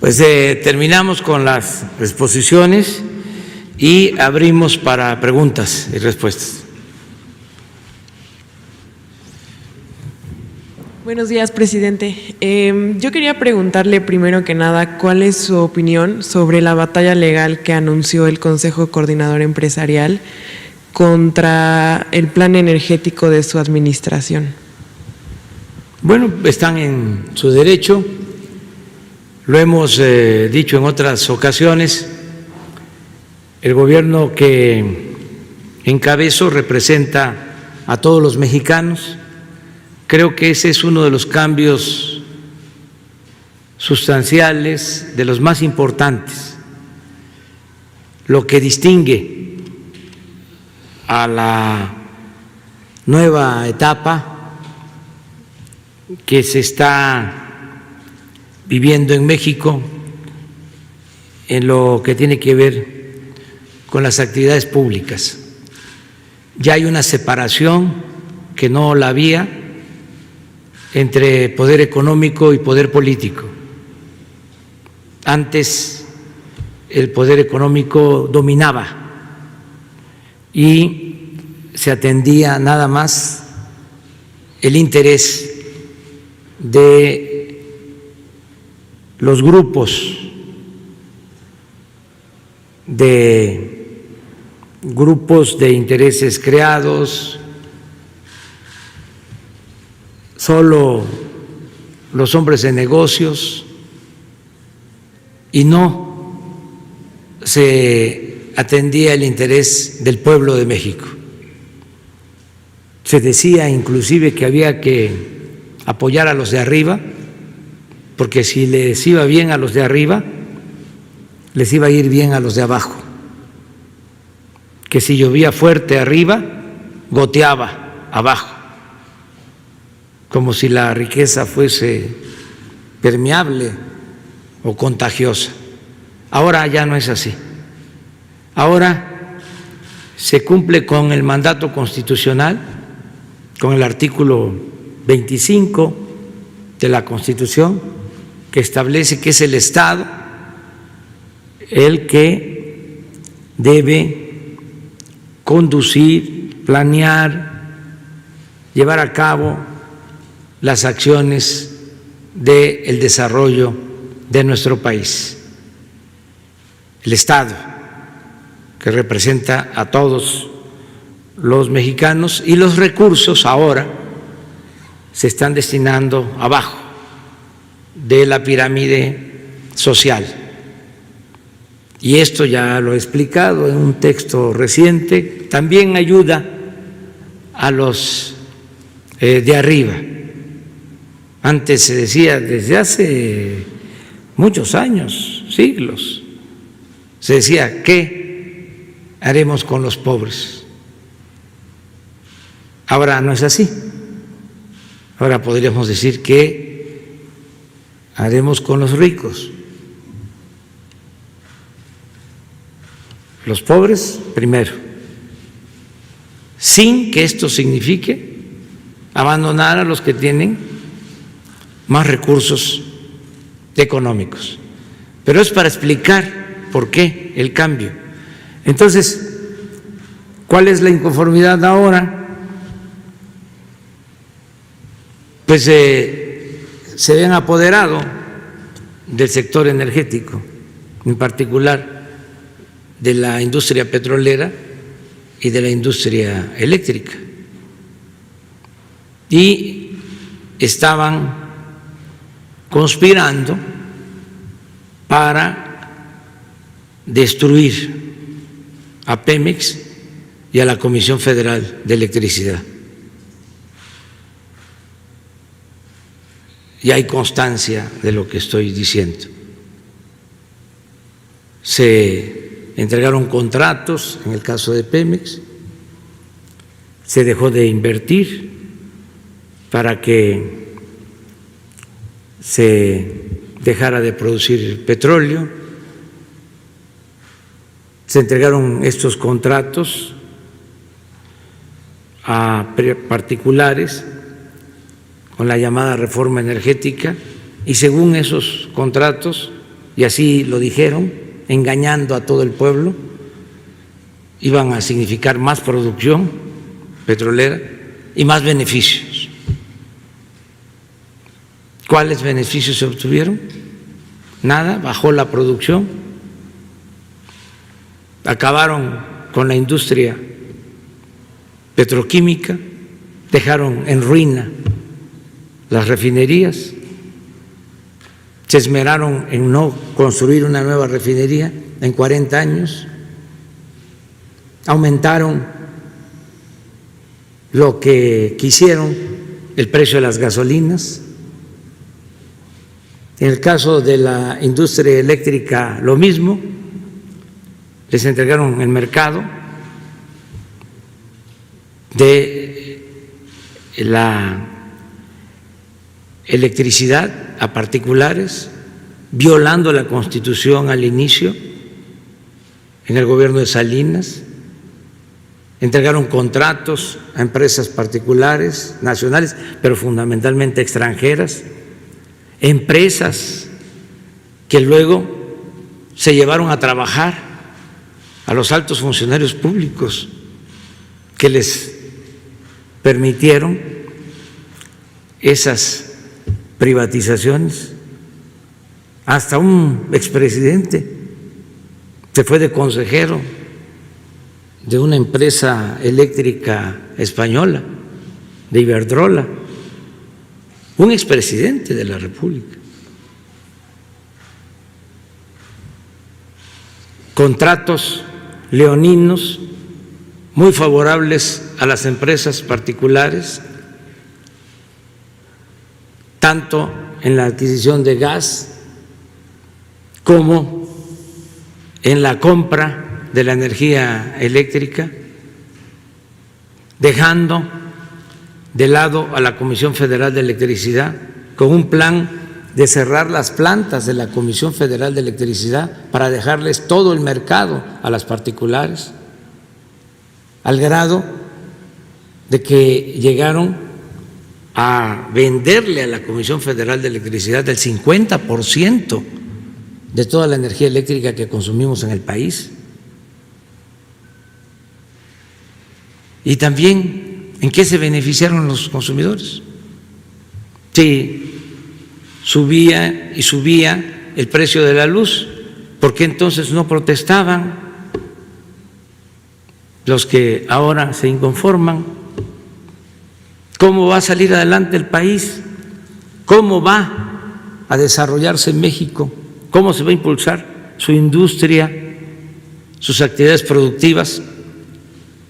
pues terminamos con las exposiciones y abrimos para preguntas y respuestas. Buenos días, presidente. Yo quería preguntarle primero que nada cuál es su opinión sobre la batalla legal que anunció el Consejo Coordinador Empresarial contra el plan energético de su administración. Bueno, están en su derecho. Lo hemos dicho en otras ocasiones, el gobierno que encabezo representa a todos los mexicanos. Creo que ese es uno de los cambios sustanciales, de los más importantes, lo que distingue a la nueva etapa que se está viviendo en México en lo que tiene que ver con las actividades públicas. Ya hay una separación que no la había entre poder económico y poder político. Antes el poder económico dominaba y se atendía nada más el interés de los grupos de intereses creados, solo los hombres de negocios y no se atendía el interés del pueblo de México. Se decía inclusive que había que apoyar a los de arriba, porque si les iba bien a los de arriba, les iba a ir bien a los de abajo. Que si llovía fuerte arriba, goteaba abajo, como si la riqueza fuese permeable o contagiosa. Ahora ya no es así. Ahora se cumple con el mandato constitucional, con el artículo 25 de la Constitución, que establece que es el Estado el que debe conducir, planear, llevar a cabo las acciones del desarrollo de nuestro país. El Estado, que representa a todos los mexicanos, y los recursos ahora se están destinando abajo de la pirámide social. Y esto ya lo he explicado en un texto reciente. También ayuda a los de arriba. Antes se decía, desde hace muchos años, siglos, se decía, ¿qué haremos con los pobres? Ahora no es así. Ahora podríamos decir, ¿qué haremos con los ricos? Los pobres primero, sin que esto signifique abandonar a los que tienen más recursos económicos. Pero es para explicar por qué el cambio. Entonces, ¿cuál es la inconformidad ahora? Pues se habían apoderado del sector energético, en particular de la industria petrolera y de la industria eléctrica, y estaban conspirando para destruir a Pemex y a la Comisión Federal de Electricidad. Y hay constancia de lo que estoy diciendo. Se entregaron contratos, en el caso de Pemex, se dejó de invertir para que se dejara de producir petróleo, se entregaron estos contratos a particulares con la llamada reforma energética, y según esos contratos, y así lo dijeron, engañando a todo el pueblo, iban a significar más producción petrolera y más beneficios. ¿Cuáles beneficios se obtuvieron? Nada, bajó la producción, acabaron con la industria petroquímica, dejaron en ruina las refinerías, se esmeraron en no construir una nueva refinería en 40 años, aumentaron lo que quisieron, el precio de las gasolinas. En el caso de la industria eléctrica, lo mismo, les entregaron el mercado de la electricidad a particulares, violando la Constitución al inicio, en el gobierno de Salinas. Entregaron contratos a empresas particulares, nacionales, pero fundamentalmente extranjeras, empresas que luego se llevaron a trabajar a los altos funcionarios públicos, que les permitieron esas privatizaciones. Hasta un expresidente se fue de consejero de una empresa eléctrica española, de Iberdrola, un expresidente de la República. contratos leoninos muy favorables a las empresas particulares, tanto en la adquisición de gas como en la compra de la energía eléctrica, dejando de lado a la Comisión Federal de Electricidad con un plan de cerrar las plantas de la Comisión Federal de Electricidad para dejarles todo el mercado a las particulares, al grado de que llegaron a venderle a la Comisión Federal de Electricidad el 50% de toda la energía eléctrica que consumimos en el país. Y también, ¿en qué se beneficiaron los consumidores? Sí, subía y subía el precio de la luz, ¿por qué entonces no protestaban los que ahora se inconforman? ¿Cómo va a salir adelante el país? ¿Cómo va a desarrollarse México? ¿Cómo se va a impulsar su industria, sus actividades productivas,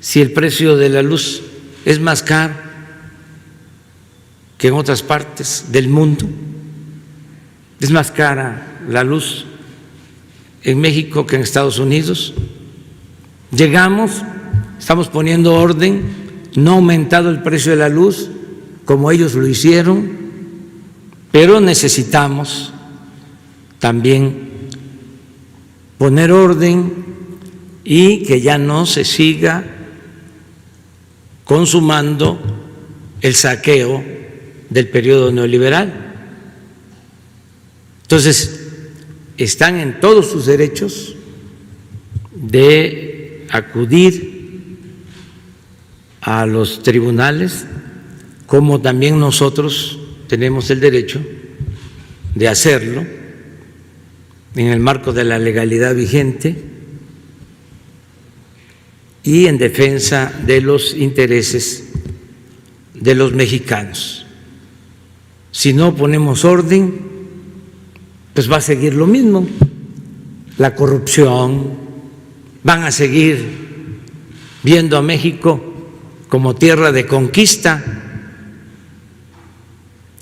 si el precio de la luz es más caro que en otras partes del mundo? ¿Es más cara la luz en México que en Estados Unidos? Llegamos, estamos poniendo orden, no ha aumentado el precio de la luz como ellos lo hicieron, pero necesitamos también poner orden y que ya no se siga consumando el saqueo del periodo neoliberal. Entonces, están en todos sus derechos de acudir a los tribunales, como también nosotros tenemos el derecho de hacerlo en el marco de la legalidad vigente y en defensa de los intereses de los mexicanos. Si no ponemos orden, pues va a seguir lo mismo, la corrupción, van a seguir viendo a México como tierra de conquista,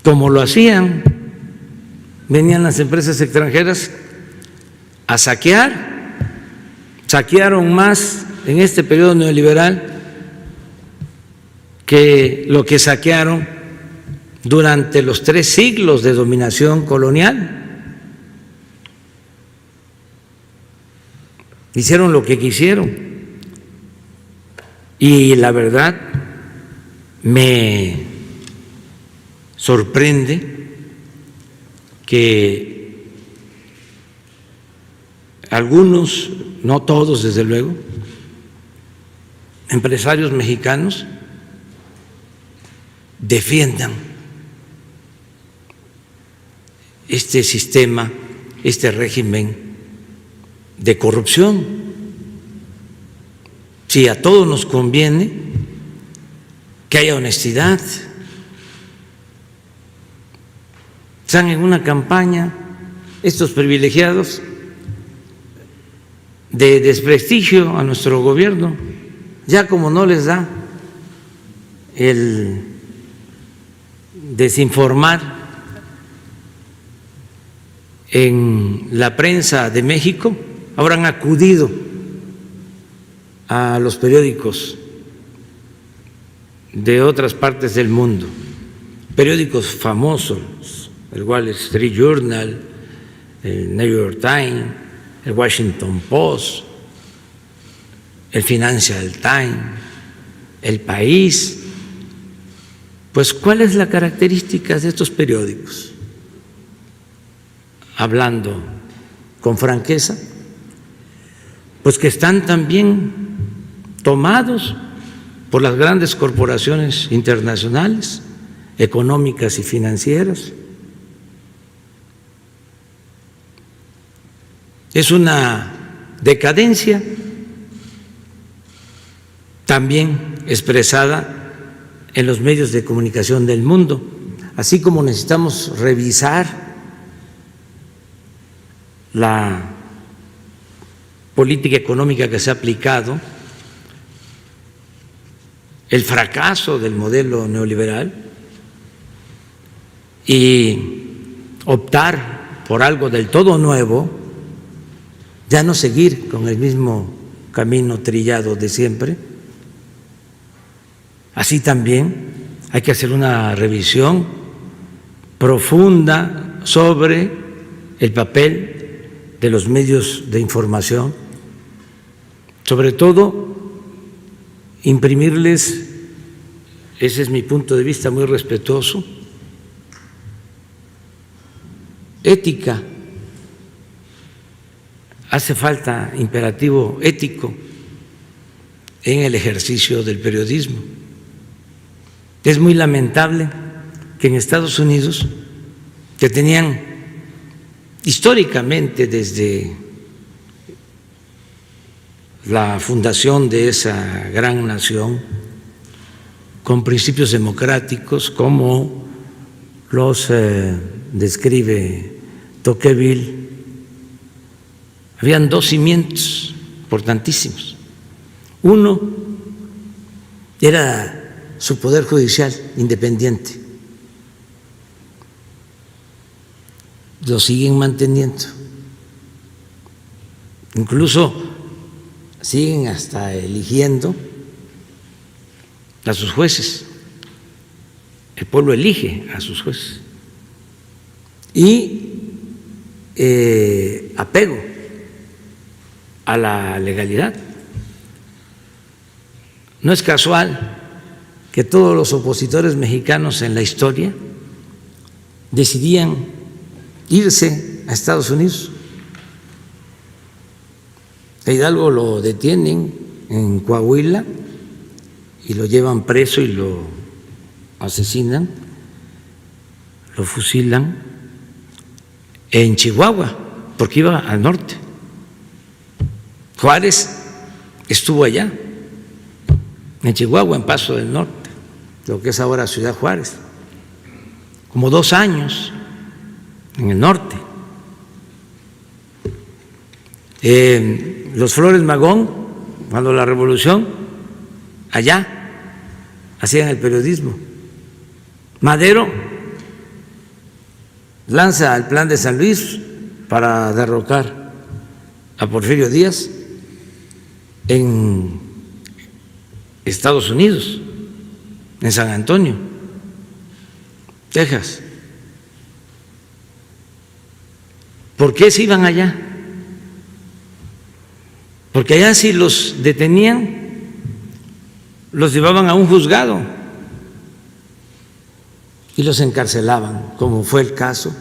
como lo hacían, venían las empresas extranjeras a saquear, saquearon más en este periodo neoliberal que lo que saquearon durante los 3 siglos de dominación colonial. Hicieron lo que quisieron y la verdad me sorprende que algunos, no todos desde luego, empresarios mexicanos defiendan este sistema, este régimen de corrupción. Si a todos nos conviene que haya honestidad, están en una campaña estos privilegiados de desprestigio a nuestro gobierno, ya como no les da el desinformar en la prensa de México, ahora han acudido a los periódicos de otras partes del mundo, periódicos famosos, el Wall Street Journal, el New York Times, el Washington Post, el Financial Times, El País. Pues, ¿cuál es la característica de estos periódicos? Hablando con franqueza, pues que están también tomados por las grandes corporaciones internacionales, económicas y financieras. Es una decadencia también expresada en los medios de comunicación del mundo, así como necesitamos revisar la política económica que se ha aplicado, el fracaso del modelo neoliberal y optar por algo del todo nuevo, ya no seguir con el mismo camino trillado de siempre. Así también hay que hacer una revisión profunda sobre el papel de los medios de información, sobre todo imprimirles, ese es mi punto de vista muy respetuoso, ética. Hace falta imperativo ético en el ejercicio del periodismo. Es muy lamentable que en Estados Unidos, que tenían históricamente desde la fundación de esa gran nación, con principios democráticos como los describe Tocqueville, habían dos cimientos importantísimos. Uno era su poder judicial independiente. Lo siguen manteniendo. Incluso siguen hasta eligiendo a sus jueces. El pueblo elige a sus jueces. Y apego a la legalidad. No es casual que todos los opositores mexicanos en la historia decidían irse a Estados Unidos. A Hidalgo lo detienen en Coahuila y lo llevan preso y lo asesinan, lo fusilan en Chihuahua, porque iba al norte. Juárez estuvo allá, en Chihuahua, en Paso del Norte, lo que es ahora Ciudad Juárez, como 2 años en el norte. Los Flores Magón, cuando la revolución, allá hacían el periodismo. Madero lanza el Plan de San Luis para derrocar a Porfirio Díaz en Estados Unidos, en San Antonio, Texas. ¿Por qué se iban allá? Porque allá si los detenían, los llevaban a un juzgado y los encarcelaban, como fue el caso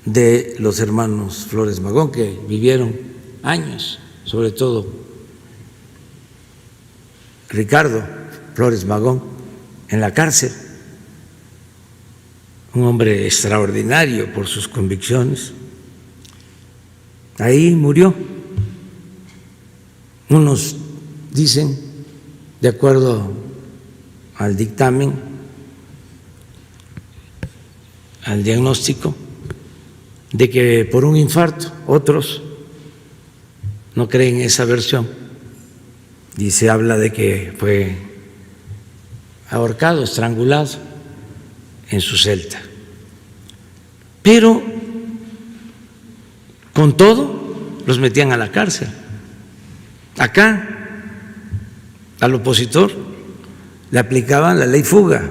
de los hermanos Flores Magón, que vivieron años, sobre todo Ricardo Flores Magón, en la cárcel, un hombre extraordinario por sus convicciones. Ahí murió. Unos dicen, de acuerdo al dictamen, al diagnóstico, de que por un infarto. Otros no creen esa versión y se habla de que fue ahorcado, estrangulado en su celda. Pero con todo los metían a la cárcel. Acá al opositor le aplicaban la ley fuga,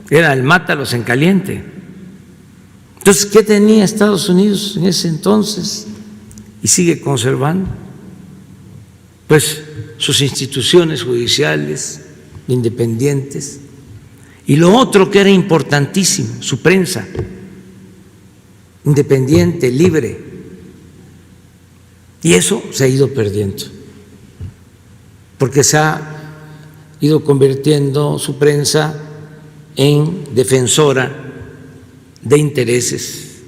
era el mátalos en caliente. Entonces, ¿qué tenía Estados Unidos en ese entonces y sigue conservando? Pues sus instituciones judiciales independientes, y lo otro que era importantísimo, su prensa independiente, libre, y eso se ha ido perdiendo, porque se ha ido convirtiendo su prensa en defensora de intereses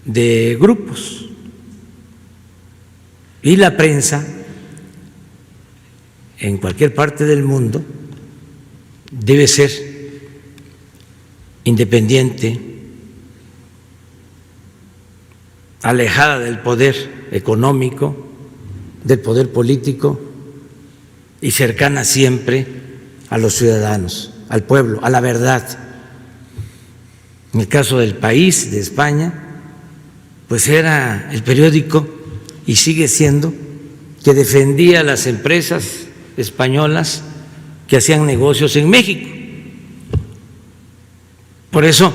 de grupos, y la prensa en cualquier parte del mundo debe ser independiente, alejada del poder económico, del poder político y cercana siempre a los ciudadanos, al pueblo, a la verdad. En el caso del País, de España, pues era el periódico, y sigue siendo, que defendía a las empresas españolas que hacían negocios en México. Por eso,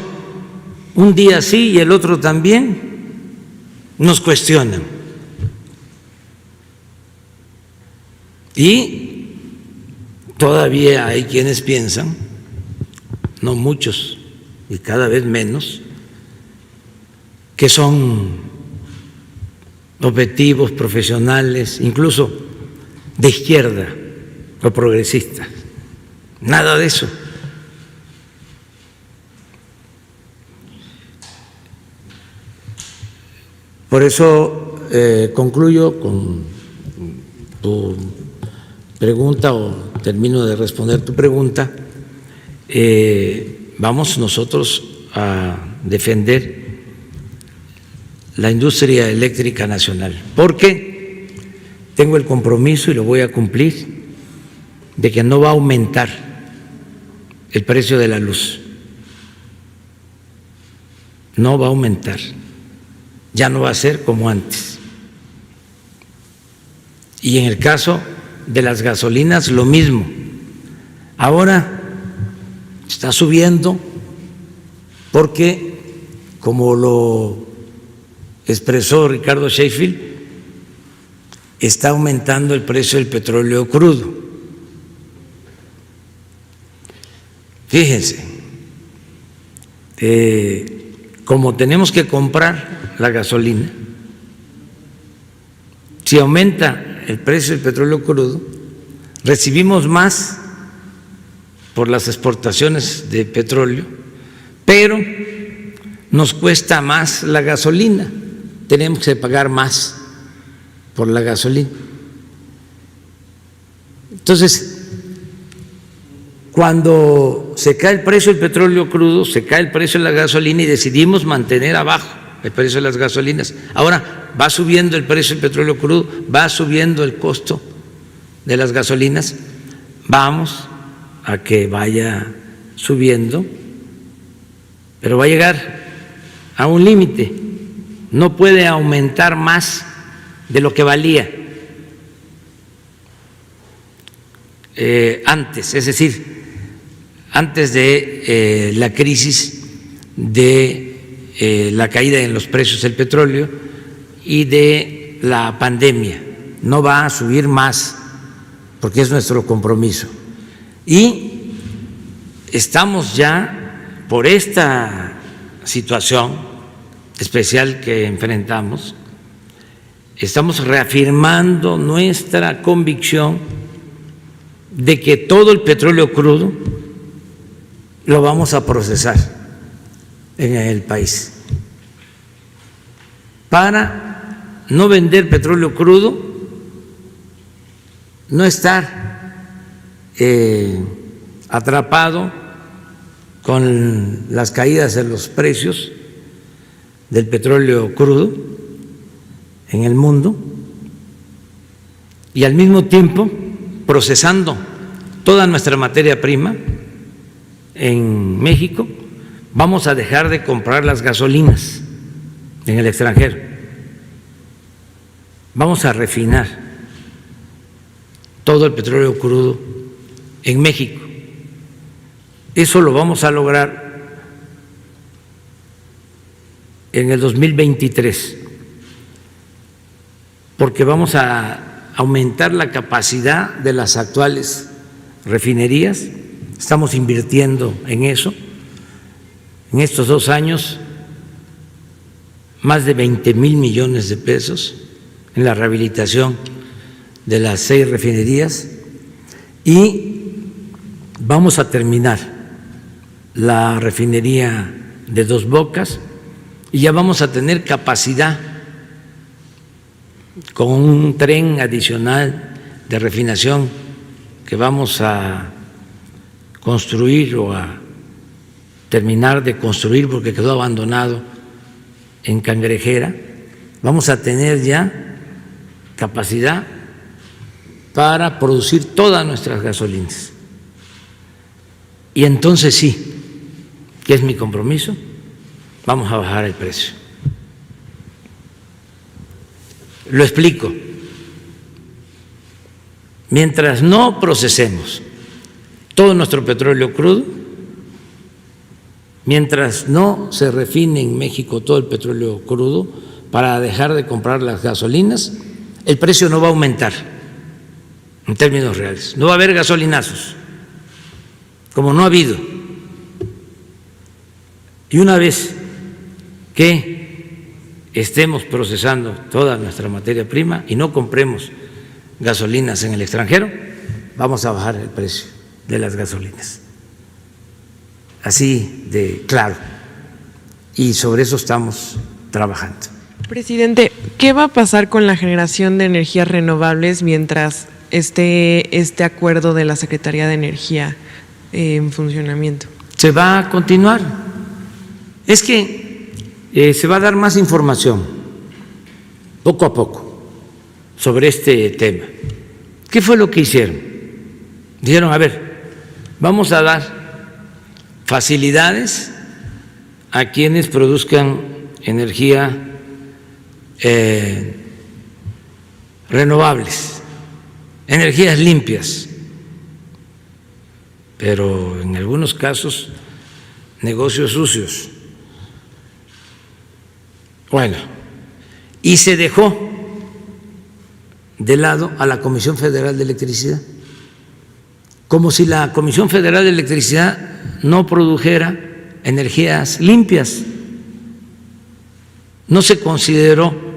un día sí y el otro también nos cuestionan. Y todavía hay quienes piensan, no muchos y cada vez menos, que son objetivos profesionales, incluso de izquierda o progresistas. Nada de eso. Por eso concluyo con tu pregunta, o termino de responder tu pregunta. Vamos nosotros a defender la industria eléctrica nacional, porque tengo el compromiso, y lo voy a cumplir, de que no va a aumentar el precio de la luz. No va a aumentar. Ya no va a ser como antes. Y en el caso de las gasolinas, lo mismo. Ahora está subiendo porque, como lo expresó Ricardo Sheffield, está aumentando el precio del petróleo crudo. Fíjense, como tenemos que comprar la gasolina, si aumenta el precio del petróleo crudo, recibimos más por las exportaciones de petróleo, pero nos cuesta más la gasolina. Tenemos que pagar más por la gasolina. Entonces, cuando se cae el precio del petróleo crudo, se cae el precio de la gasolina, y decidimos mantener abajo el precio de las gasolinas. Ahora va subiendo el precio del petróleo crudo, va subiendo el costo de las gasolinas. Vamos a que vaya subiendo, pero va a llegar a un límite. No puede aumentar más de lo que valía antes, es decir, antes de la crisis de la caída en los precios del petróleo y de la pandemia. No va a subir más, porque es nuestro compromiso. Y estamos ya, por esta situación especial que enfrentamos, estamos reafirmando nuestra convicción de que todo el petróleo crudo lo vamos a procesar en el país, para no vender petróleo crudo, no estar atrapado con las caídas de los precios del petróleo crudo en el mundo, y al mismo tiempo procesando toda nuestra materia prima en México. Vamos a dejar de comprar las gasolinas en el extranjero, vamos a refinar todo el petróleo crudo en México. Eso lo vamos a lograr en el 2023, porque vamos a aumentar la capacidad de las actuales refinerías. Estamos invirtiendo en eso. En estos 2 años, más de 20,000 millones de pesos en la rehabilitación de las 6 refinerías, y vamos a terminar la refinería de Dos Bocas, y ya vamos a tener capacidad con un tren adicional de refinación que vamos a construir, o a terminar de construir porque quedó abandonado en Cangrejera, vamos a tener ya capacidad para producir todas nuestras gasolinas. Y entonces sí, que es mi compromiso, vamos a bajar el precio. Lo explico. Mientras no procesemos todo nuestro petróleo crudo, mientras no se refine en México todo el petróleo crudo para dejar de comprar las gasolinas, el precio no va a aumentar en términos reales. No va a haber gasolinazos, como no ha habido. Y una vez que estemos procesando toda nuestra materia prima y no compremos gasolinas en el extranjero, vamos a bajar el precio de las gasolinas. Así de claro. Y sobre eso estamos trabajando. Presidente, ¿qué va a pasar con la generación de energías renovables mientras esté este acuerdo de la Secretaría de Energía en funcionamiento? Se va a continuar. Es que se va a dar más información poco a poco sobre este tema. ¿Qué fue lo que hicieron? Dijeron, a ver, vamos a dar facilidades a quienes produzcan energía renovables, energías limpias, pero en algunos casos negocios sucios. Bueno, y se dejó de lado a la Comisión Federal de Electricidad, como si la Comisión Federal de Electricidad no produjera energías limpias. No se consideró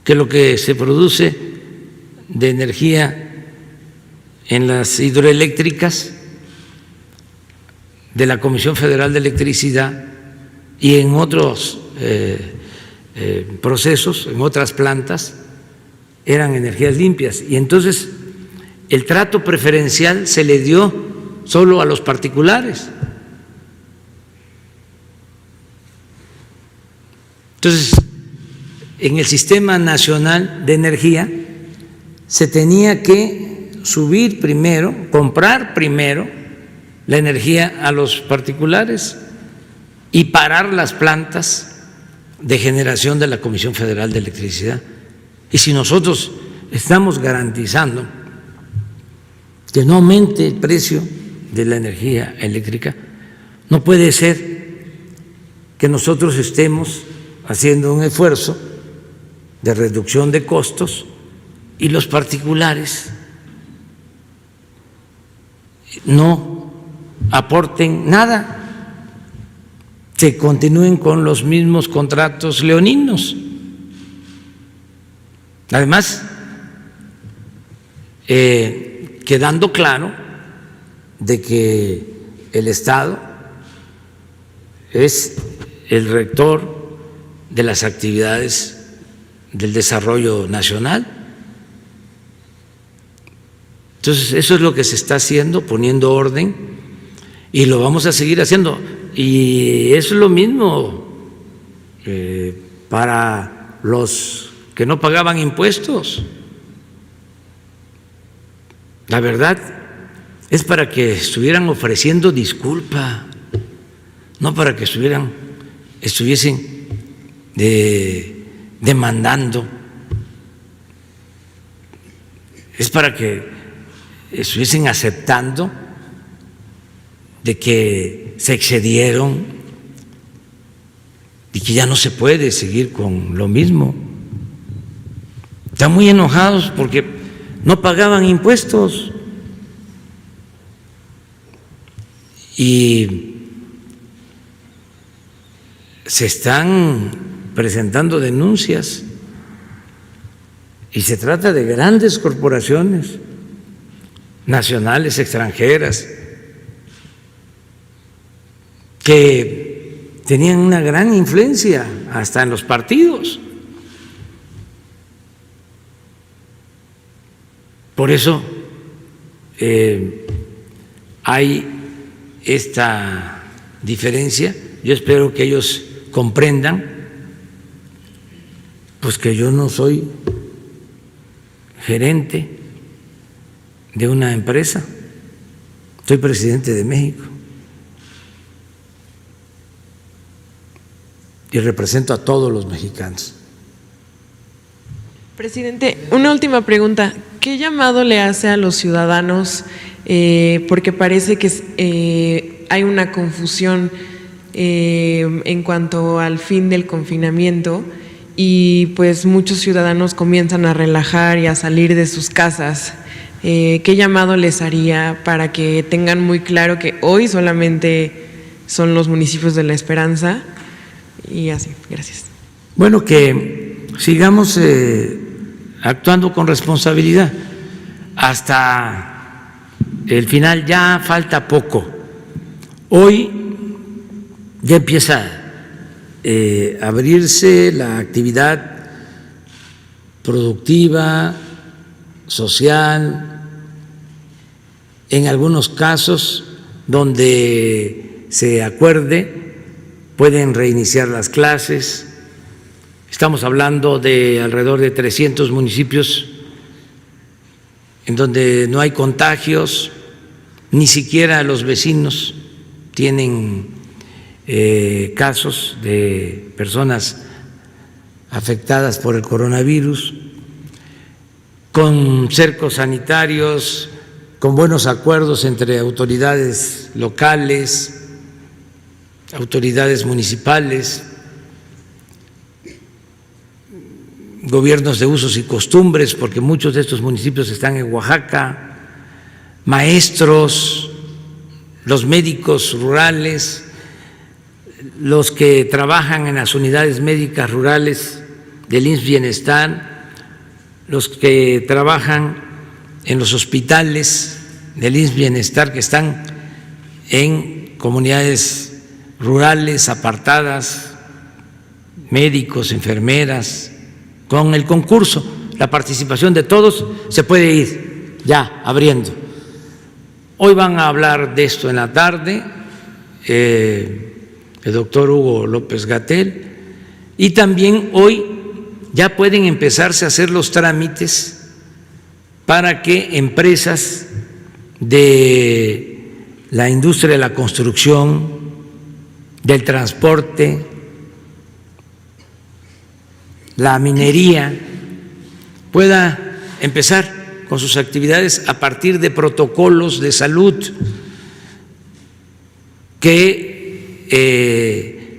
que lo que se produce de energía en las hidroeléctricas de la Comisión Federal de Electricidad y en otros procesos, en otras plantas, eran energías limpias. Y entonces el trato preferencial se le dio solo a los particulares. Entonces, en el Sistema Nacional de Energía se tenía que subir primero, comprar primero la energía a los particulares y parar las plantas de generación de la Comisión Federal de Electricidad. Y si nosotros estamos garantizando que no aumente el precio de la energía eléctrica, no puede ser que nosotros estemos haciendo un esfuerzo de reducción de costos y los particulares no aporten nada, se continúen con los mismos contratos leoninos. Además, quedando claro de que el Estado es el rector de las actividades del desarrollo nacional. Entonces, eso es lo que se está haciendo, poniendo orden, y lo vamos a seguir haciendo. Y es lo mismo para los que no pagaban impuestos. La verdad es para que estuvieran ofreciendo disculpa, no para que estuviesen demandando. Es para que estuviesen aceptando de que se excedieron y que ya no se puede seguir con lo mismo. Están muy enojados porque no pagaban impuestos y se están presentando denuncias, y se trata de grandes corporaciones nacionales, extranjeras, que tenían una gran influencia hasta en los partidos. Por eso hay esta diferencia. Yo espero que ellos comprendan Pues que yo no soy gerente de una empresa, soy presidente de México y represento a todos los mexicanos. Presidente, una última pregunta. ¿Qué llamado le hace a los ciudadanos? Porque parece que hay una confusión en cuanto al fin del confinamiento y pues muchos ciudadanos comienzan a relajar y a salir de sus casas. ¿Qué llamado les haría para que tengan muy claro que hoy solamente son los municipios de La Esperanza? Y así, gracias. Bueno, que sigamos actuando con responsabilidad hasta el final, ya falta poco. Hoy ya empieza a abrirse la actividad productiva, social, en algunos casos donde se acuerde pueden reiniciar las clases. Estamos hablando de alrededor de 300 municipios en donde no hay contagios, ni siquiera los vecinos tienen casos de personas afectadas por el coronavirus, con cercos sanitarios, con buenos acuerdos entre autoridades locales, autoridades municipales, gobiernos de usos y costumbres, porque muchos de estos municipios están en Oaxaca, maestros, los médicos rurales, los que trabajan en las unidades médicas rurales del IMSS Bienestar, los que trabajan en los hospitales del IMSS Bienestar que están en comunidades rurales apartadas, médicos, enfermeras. Con el concurso, la participación de todos, se puede ir ya abriendo. Hoy van a hablar de esto en la tarde el doctor Hugo López-Gatell, y también hoy ya pueden empezarse a hacer los trámites para que empresas de la industria de la construcción, del transporte, la minería, pueda empezar con sus actividades a partir de protocolos de salud que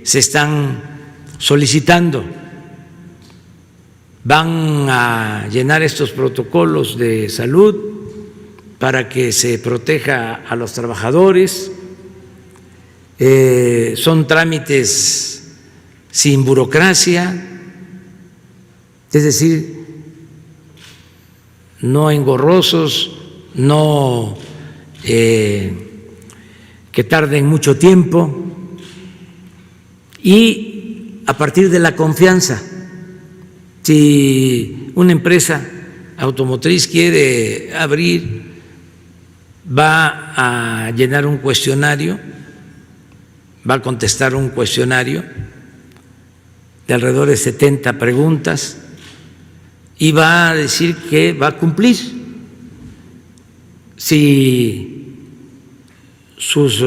se están solicitando. Van a llenar estos protocolos de salud para que se proteja a los trabajadores. Son trámites sin burocracia, es decir, no engorrosos, no que tarden mucho tiempo, y a partir de la confianza. Si una empresa automotriz quiere abrir, va a llenar un cuestionario, va a contestar un cuestionario de alrededor de 70 preguntas y va a decir que va a cumplir. Si sus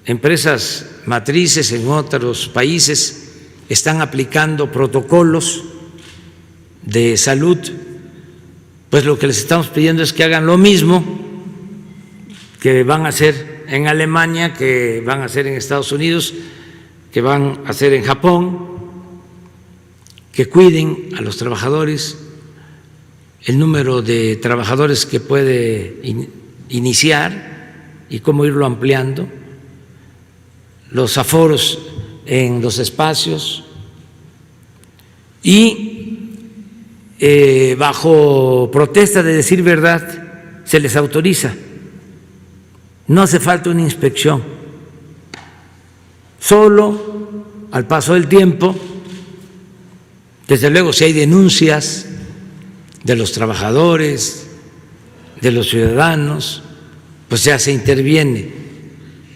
empresas matrices en otros países están aplicando protocolos de salud, pues lo que les estamos pidiendo es que hagan lo mismo que van a hacer en Alemania, que van a hacer en Estados Unidos, que van a hacer en Japón, que cuiden a los trabajadores, el número de trabajadores que puede iniciar y cómo irlo ampliando, los aforos en los espacios, y bajo protesta de decir verdad se les autoriza. No hace falta una inspección, solo al paso del tiempo, desde luego si hay denuncias de los trabajadores, de los ciudadanos, pues ya se interviene,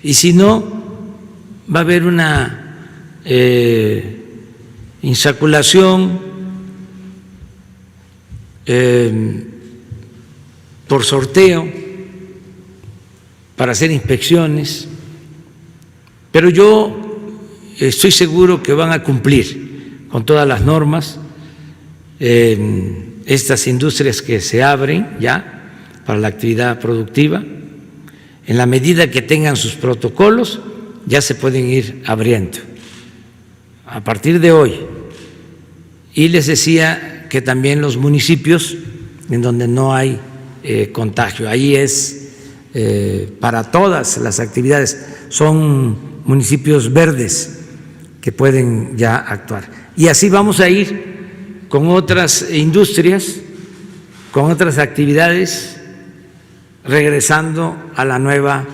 y si no, va a haber una insaculación, por sorteo, para hacer inspecciones, pero yo estoy seguro que van a cumplir con todas las normas estas industrias que se abren ya para la actividad productiva. En la medida que tengan sus protocolos, ya se pueden ir abriendo a partir de hoy. Y les decía que también los municipios en donde no hay contagio, ahí es para todas las actividades, son municipios verdes que pueden ya actuar. Y así vamos a ir con otras industrias, con otras actividades, regresando a la nueva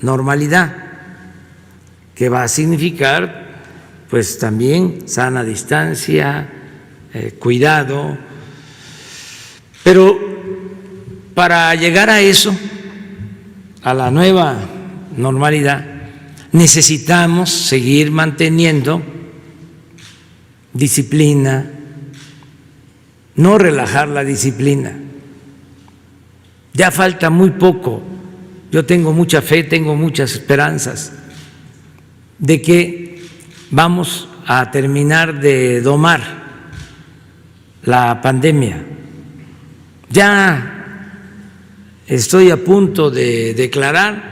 normalidad, que va a significar pues también sana distancia, cuidado, pero para llegar a eso, a la nueva normalidad, necesitamos seguir manteniendo disciplina, no relajar la disciplina. Ya falta muy poco. Yo tengo mucha fe, tengo muchas esperanzas de que vamos a terminar de domar la pandemia. Ya estoy a punto de declarar,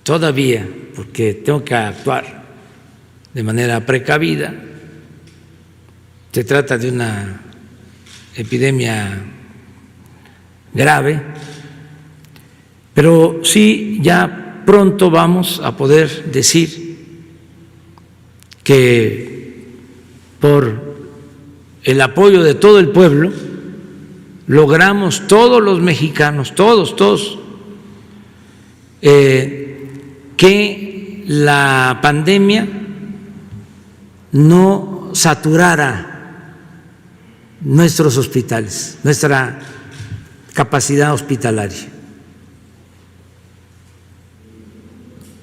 todavía, porque tengo que actuar de manera precavida. Se trata de una epidemia grave, pero sí ya pronto vamos a poder decir que por el apoyo de todo el pueblo logramos, todos los mexicanos, todos, que la pandemia no saturara nuestros hospitales, nuestra capacidad hospitalaria,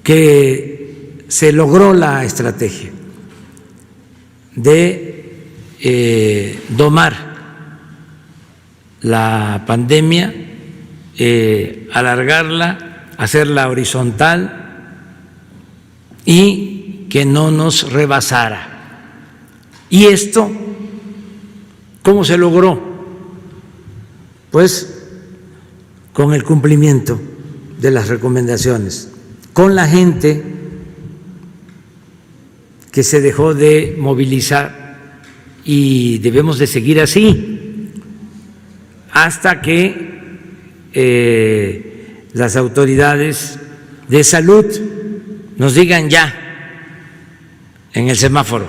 que se logró la estrategia de domar la pandemia, alargarla, hacerla horizontal y que no nos rebasara. ¿Y esto cómo se logró? Pues con el cumplimiento de las recomendaciones, con la gente que se dejó de movilizar, y debemos de seguir así hasta que las autoridades de salud nos digan ya en el semáforo: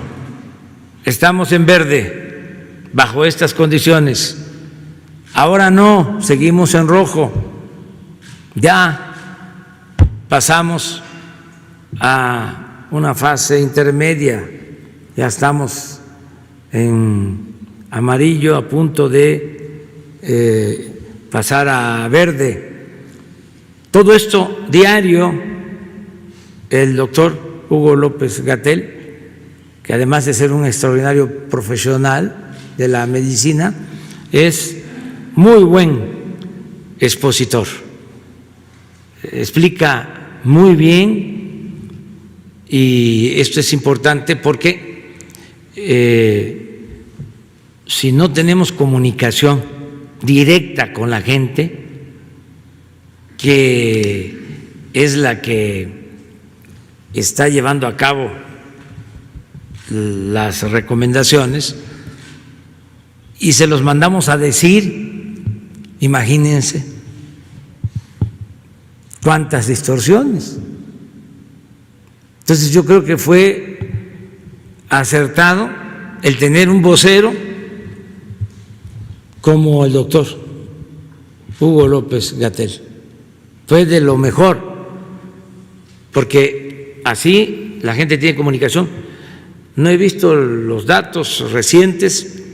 estamos en verde bajo estas condiciones, ahora no, seguimos en rojo, ya pasamos a una fase intermedia, ya estamos en amarillo, a punto de pasar a verde. Todo esto diario, el doctor Hugo López-Gatell, que además de ser un extraordinario profesional de la medicina, es muy buen expositor, explica muy bien, y esto es importante porque si no tenemos comunicación directa con la gente, que es la que está llevando a cabo las recomendaciones, y se los mandamos a decir, imagínense cuántas distorsiones. Entonces yo creo que fue acertado el tener un vocero como el doctor Hugo López-Gatell. Fue de lo mejor, porque así la gente tiene comunicación. No he visto los datos recientes,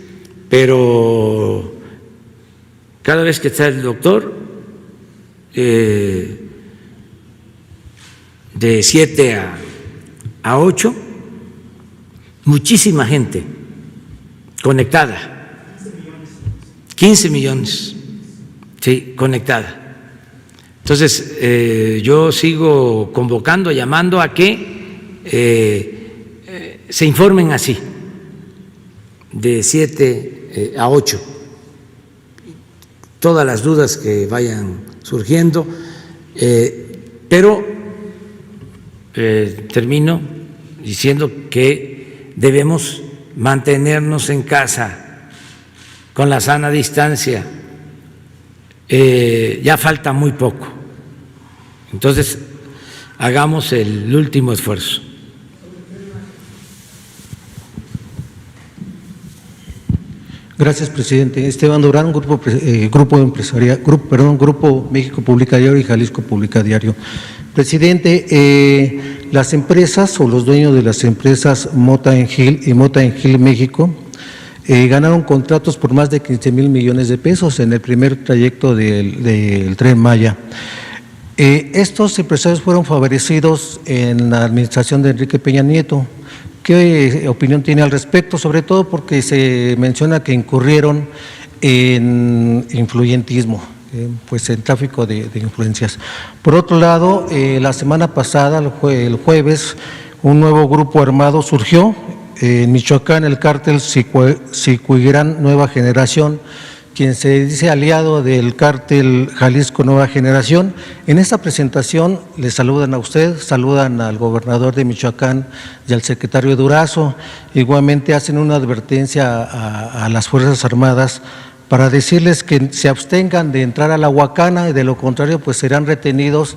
pero cada vez que está el doctor, de 7 a 8, muchísima gente conectada. 15 millones, sí, conectada. Entonces, yo sigo convocando, llamando a que se informen así, de 7 a 8, todas las dudas que vayan surgiendo, pero termino diciendo que debemos mantenernos en casa con la sana distancia. Ya falta muy poco, entonces hagamos el último esfuerzo. Gracias, presidente. Esteban Durán, Grupo México Publica Diario y Jalisco Publica Diario. Presidente, las empresas o los dueños de las empresas Mota Engil y Mota Engil México ganaron contratos por más de 15,000 millones de pesos en el primer trayecto del Tren Maya. Estos empresarios fueron favorecidos en la administración de Enrique Peña Nieto. ¿Qué opinión tiene al respecto? Sobre todo porque se menciona que incurrieron en influyentismo, pues en tráfico de influencias. Por otro lado, la semana pasada, el jueves, un nuevo grupo armado surgió en Michoacán, el cártel Sicuirán Nueva Generación, quien se dice aliado del cártel Jalisco Nueva Generación. En esta presentación le saludan a usted, saludan al gobernador de Michoacán y al secretario Durazo. Igualmente hacen una advertencia a las Fuerzas Armadas para decirles que se abstengan de entrar a la Huacana y de lo contrario pues serán retenidos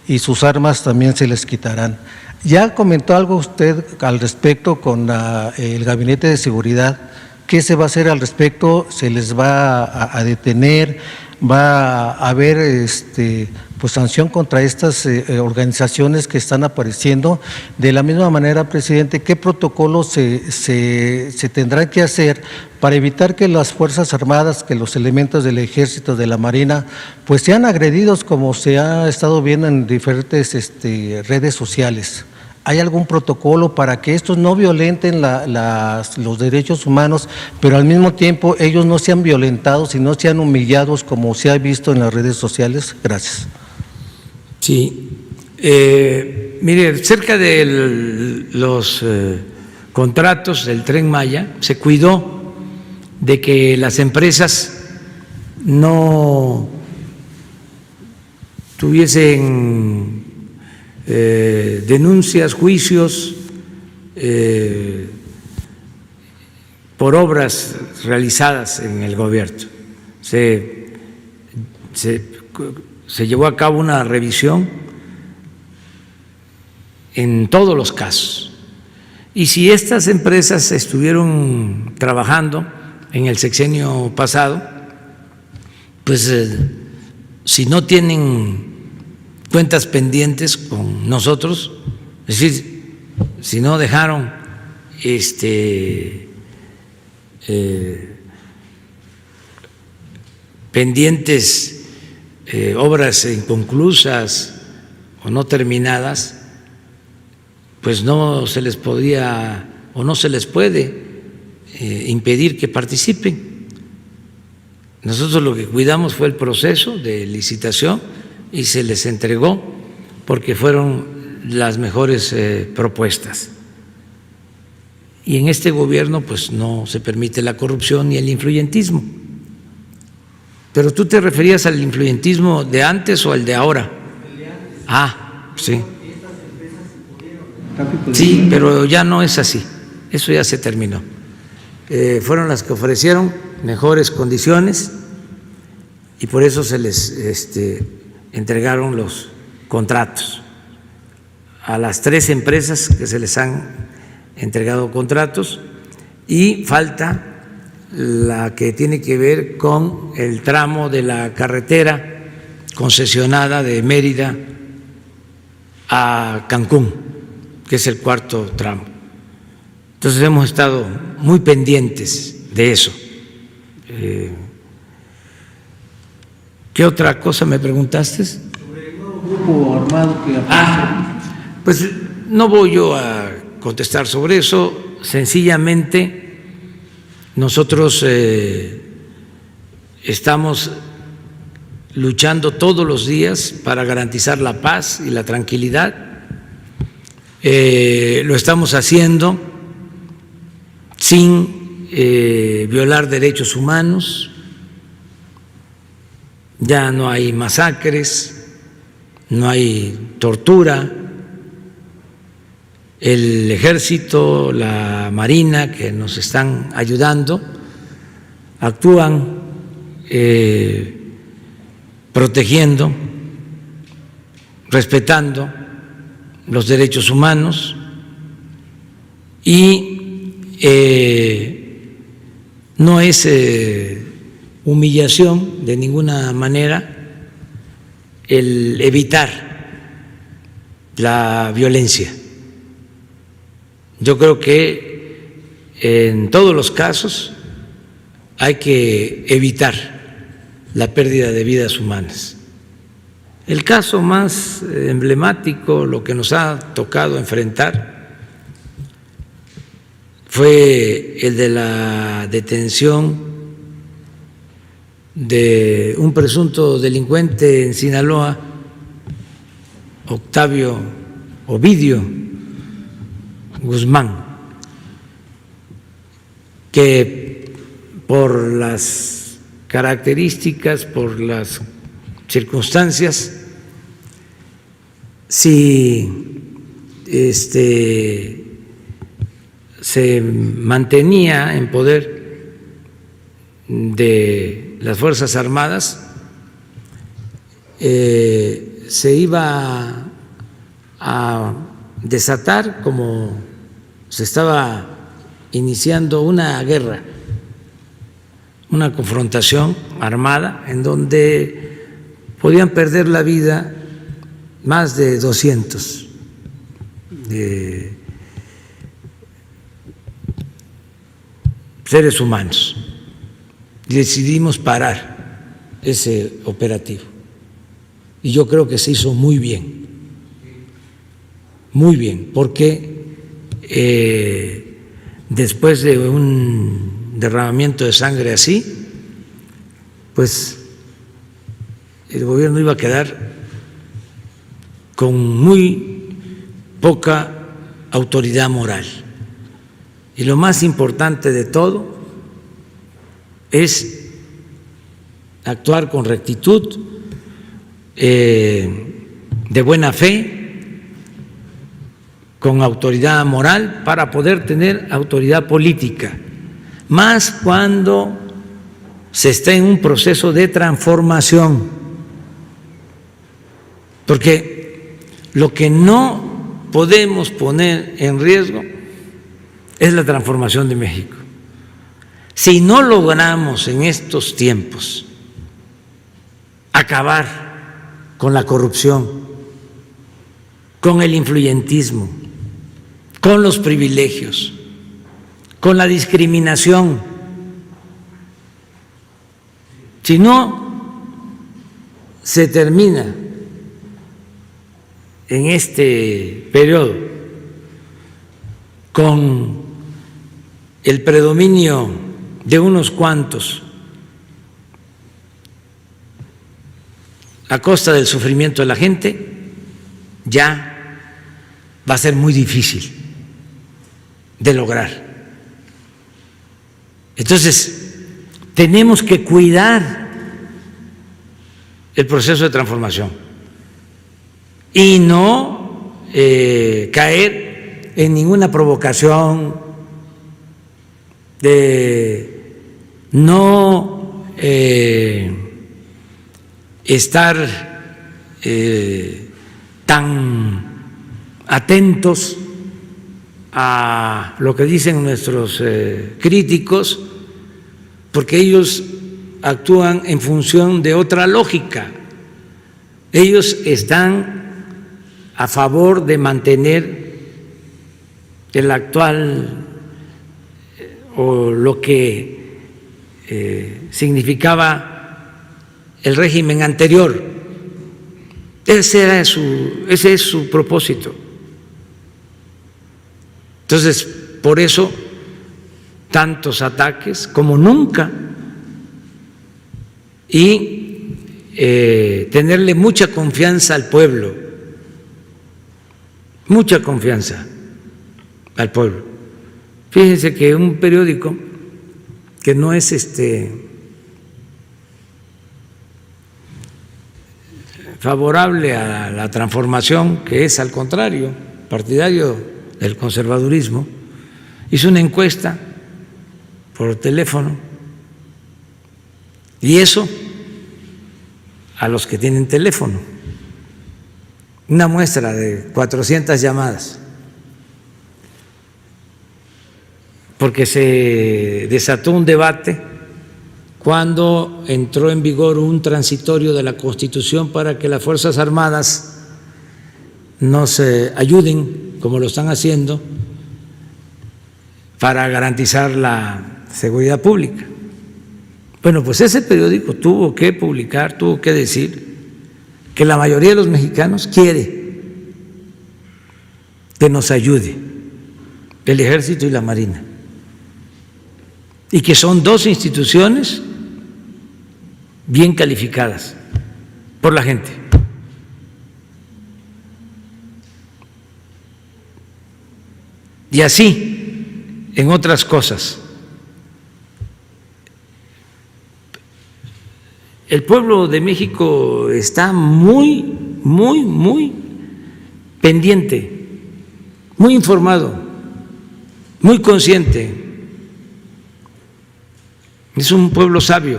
y sus armas también se les quitarán. ¿Ya comentó algo usted al respecto con el Gabinete de Seguridad? ¿Qué se va a hacer al respecto? ¿Se les va a detener? ¿Va a haber pues sanción contra estas organizaciones que están apareciendo? De la misma manera, presidente, ¿qué protocolos se tendrán que hacer para evitar que las Fuerzas Armadas, que los elementos del Ejército, de la Marina, pues sean agredidos como se ha estado viendo en diferentes redes sociales? ¿Hay algún protocolo para que estos no violenten los derechos humanos, pero al mismo tiempo ellos no sean violentados y no sean humillados como se ha visto en las redes sociales? Gracias. Sí. Mire, cerca de los contratos del Tren Maya se cuidó de que las empresas no tuviesen denuncias, juicios por obras realizadas en el gobierno. Se llevó a cabo una revisión en todos los casos. Y si estas empresas estuvieron trabajando en el sexenio pasado, pues si no tienen cuentas pendientes con nosotros, es decir, si no dejaron pendientes obras inconclusas o no terminadas, pues no se les podía o no se les puede impedir que participen. Nosotros lo que cuidamos fue el proceso de licitación y se les entregó porque fueron las mejores propuestas. Y en este gobierno pues no se permite la corrupción ni el influyentismo. Pero tú te referías al influyentismo de antes o al de ahora. Sí. Sí, pero ya no es así. Eso ya se terminó. Fueron las que ofrecieron mejores condiciones y por eso se les entregaron los contratos a las 3 empresas que se les han entregado contratos y falta la que tiene que ver con el tramo de la carretera concesionada de Mérida a Cancún, que es el 4º tramo. Entonces hemos estado muy pendientes de eso. ¿Qué otra cosa me preguntaste? Sobre el nuevo grupo armado que pues no voy yo a contestar sobre eso. sencillamente nosotros estamos luchando todos los días para garantizar la paz y la tranquilidad. Lo estamos haciendo sin violar derechos humanos. Ya no hay masacres, no hay tortura. El ejército, la marina que nos están ayudando, actúan protegiendo, respetando los derechos humanos y no es humillación de ninguna manera el evitar la violencia. Yo creo que en todos los casos hay que evitar la pérdida de vidas humanas. El caso más emblemático, lo que nos ha tocado enfrentar, fue el de la detención de un presunto delincuente en Sinaloa, Ovidio Guzmán, que por las características, por las circunstancias, si se mantenía en poder de las Fuerzas Armadas, se iba a desatar, como se estaba iniciando, una guerra, una confrontación armada en donde podían perder la vida más de 200 seres humanos. Y decidimos parar ese operativo. Y yo creo que se hizo muy bien, porque después de un derramamiento de sangre así, pues el gobierno iba a quedar con muy poca autoridad moral. Y lo más importante de todo es actuar con rectitud, de buena fe, con autoridad moral, para poder tener autoridad política, más cuando se está en un proceso de transformación, porque lo que no podemos poner en riesgo es la transformación de México. Si no logramos en estos tiempos acabar con la corrupción, con el influyentismo, con los privilegios, con la discriminación, si no se termina en este periodo con el predominio de unos cuantos a costa del sufrimiento de la gente, ya va a ser muy difícil de lograr. Entonces, tenemos que cuidar el proceso de transformación y no caer en ninguna provocación, de no estar tan atentos a lo que dicen nuestros críticos, porque ellos actúan en función de otra lógica. Ellos están a favor de mantener el actual o lo que significaba el régimen anterior. Ese es su propósito. Entonces, Por eso, tantos ataques como nunca. Y tenerle mucha confianza al pueblo, mucha confianza al pueblo. Fíjense que un periódico que no es favorable a la transformación, que es al contrario, partidario del conservadurismo, hizo una encuesta por teléfono, y eso a los que tienen teléfono, una muestra de 400 llamadas, porque se desató un debate cuando entró en vigor un transitorio de la Constitución para que las Fuerzas Armadas nos ayuden, como lo están haciendo, para garantizar la seguridad pública. Bueno, pues ese periódico tuvo que publicar, tuvo que decir que la mayoría de los mexicanos quiere que nos ayude el Ejército y la Marina, y que son dos instituciones bien calificadas por la gente. Y así en otras cosas. El pueblo de México está muy pendiente, muy informado, muy consciente. Es un pueblo sabio.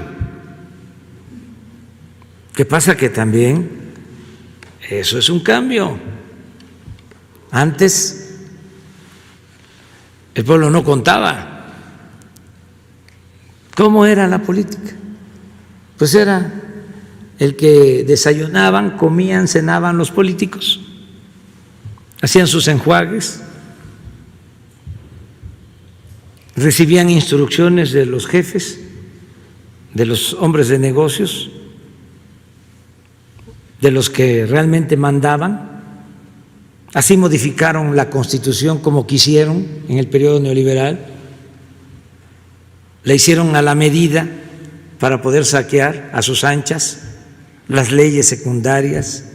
¿Qué pasa? Que también eso es un cambio. Antes el pueblo no contaba. ¿Cómo era la política? Pues era el que desayunaban, comían, cenaban los políticos, hacían sus enjuagues, recibían instrucciones de los jefes, de los hombres de negocios, de los que realmente mandaban. Así modificaron la Constitución como quisieron en el periodo neoliberal, la hicieron a la medida para poder saquear a sus anchas las leyes secundarias.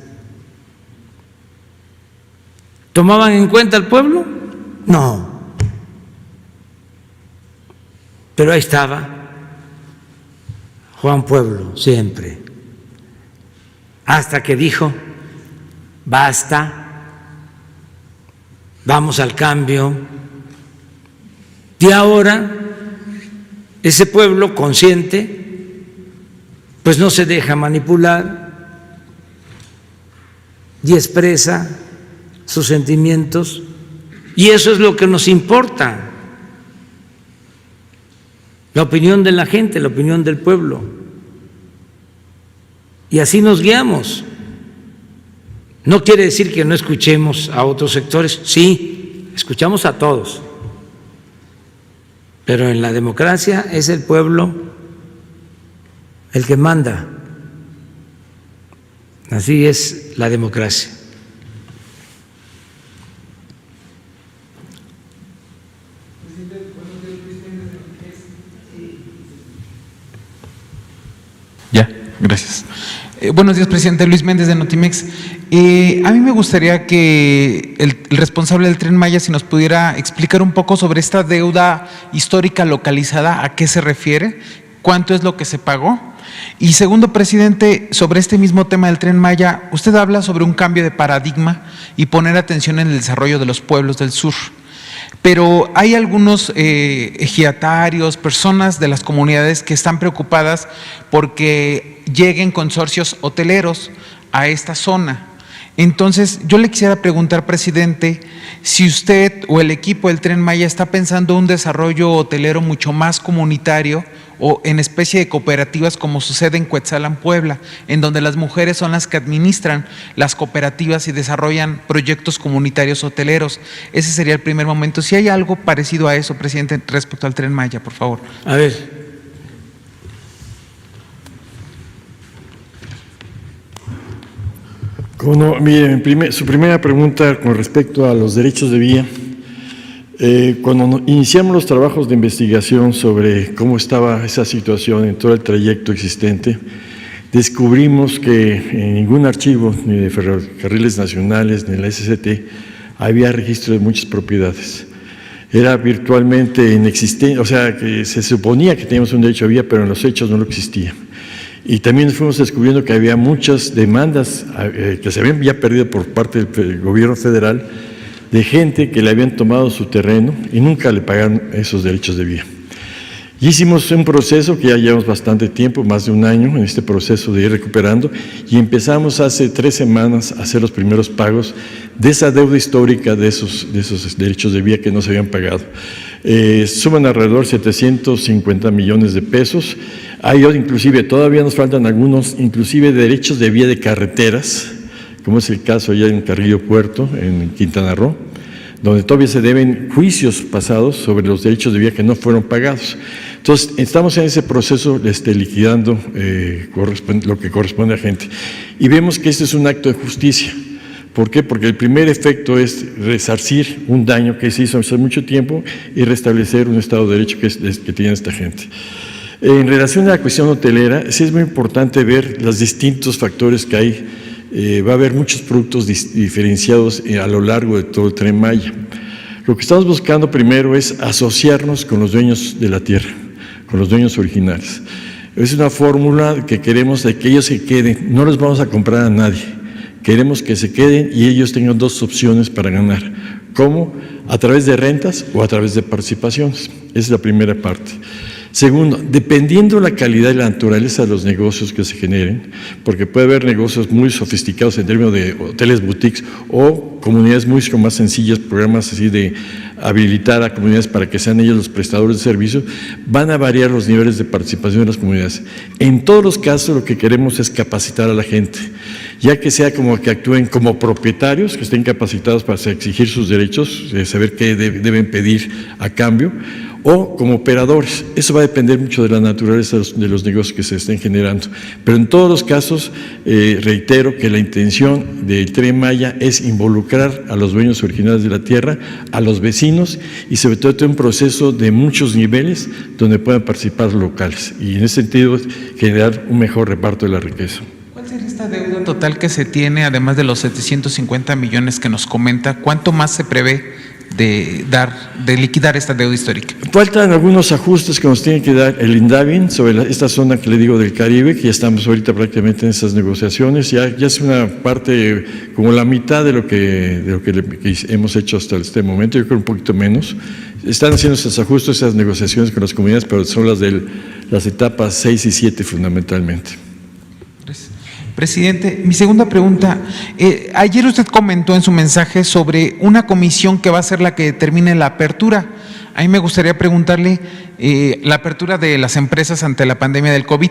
¿Tomaban en cuenta al pueblo? No. Pero ahí estaba Juan Pueblo siempre, hasta que dijo: basta, vamos al cambio. Y ahora ese pueblo consciente pues no se deja manipular y expresa sus sentimientos, y eso es lo que nos importa, la opinión de la gente, la opinión del pueblo, y así nos guiamos. No quiere decir que no escuchemos a otros sectores, sí, escuchamos a todos, pero en la democracia es el pueblo el que manda. Así es la democracia. Ya, gracias. Buenos días, presidente. Luis Méndez, de Notimex. A mí me gustaría que el responsable del Tren Maya, si nos pudiera explicar un poco sobre esta deuda histórica localizada, ¿a qué se refiere? ¿Cuánto es lo que se pagó? Y segundo, presidente, sobre este mismo tema del Tren Maya, usted habla sobre un cambio de paradigma y poner atención en el desarrollo de los pueblos del sur. Pero hay algunos ejidatarios, personas de las comunidades que están preocupadas porque lleguen consorcios hoteleros a esta zona. Entonces, yo le quisiera preguntar, presidente, si usted o el equipo del Tren Maya está pensando un desarrollo hotelero mucho más comunitario o en especie de cooperativas, como sucede en Cuetzalan, Puebla, en donde las mujeres son las que administran las cooperativas y desarrollan proyectos comunitarios hoteleros. Ese sería el primer momento. Si hay algo parecido a eso, presidente, respecto al Tren Maya, por favor. A ver. Mire, su primera pregunta con respecto a los derechos de vía, Cuando iniciamos los trabajos de investigación sobre cómo estaba esa situación en todo el trayecto existente, descubrimos que en ningún archivo, ni de Ferrocarriles Nacionales, ni de la SCT, había registro de muchas propiedades. Era virtualmente inexistente, o sea, que se suponía que teníamos un derecho de vía, pero en los hechos no lo existía. Y también fuimos descubriendo que había muchas demandas que se habían ya perdido por parte del gobierno federal, de gente que le habían tomado su terreno y nunca le pagaron esos derechos de vía. Y hicimos un proceso que ya llevamos bastante tiempo, más de un año en este proceso de ir recuperando, y empezamos hace 3 semanas a hacer los primeros pagos de esa deuda histórica de esos derechos de vía que no se habían pagado. Suman alrededor de 750 millones de pesos. Hay inclusive, todavía nos faltan algunos, inclusive derechos de vía de carreteras, como es el caso allá en Carrillo Puerto, en Quintana Roo, donde todavía se deben juicios pasados sobre los derechos de vía que no fueron pagados. Entonces, estamos en ese proceso liquidando lo que corresponde a gente. Y vemos que este es un acto de justicia. ¿Por qué? Porque el primer efecto es resarcir un daño que se hizo hace mucho tiempo y restablecer un Estado de Derecho que tiene esta gente. En relación a la cuestión hotelera, sí es muy importante ver los distintos factores que hay. Va a haber muchos productos diferenciados a lo largo de todo el Tren Maya. Lo que estamos buscando primero es asociarnos con los dueños de la tierra, con los dueños originales. Es una fórmula que queremos de que ellos se queden, no les vamos a comprar a nadie, queremos que se queden y ellos tengan 2 opciones para ganar, como a través de rentas o a través de participaciones. Esa es la primera parte. Segundo, dependiendo la calidad y la naturaleza de los negocios que se generen, porque puede haber negocios muy sofisticados en términos de hoteles boutiques o comunidades mucho más sencillas, programas así de habilitar a comunidades para que sean ellos los prestadores de servicios, van a variar los niveles de participación de las comunidades. En todos los casos lo que queremos es capacitar a la gente, ya que sea como que actúen como propietarios, que estén capacitados para exigir sus derechos, saber qué deben pedir a cambio, o como operadores. Eso va a depender mucho de la naturaleza de los negocios que se estén generando. Pero en todos los casos, reitero que la intención del Tren Maya es involucrar a los dueños originales de la tierra, a los vecinos y sobre todo un proceso de muchos niveles donde puedan participar locales. Y en ese sentido, generar un mejor reparto de la riqueza. ¿Cuál sería esta deuda total que se tiene, además de los 750 millones que nos comenta? ¿Cuánto más se prevé de liquidar esta deuda histórica? Faltan algunos ajustes que nos tiene que dar el INDAVIN sobre esta zona que le digo del Caribe, que ya estamos ahorita prácticamente en esas negociaciones. Ya es una parte como la mitad de lo que hemos hecho hasta este momento, yo creo un poquito menos. Están haciendo esos ajustes, esas negociaciones con las comunidades, pero son las etapas 6 y 7 fundamentalmente. Presidente, mi segunda pregunta. Ayer usted comentó en su mensaje sobre una comisión que va a ser la que determine la apertura. A mí me gustaría preguntarle la apertura de las empresas ante la pandemia del COVID.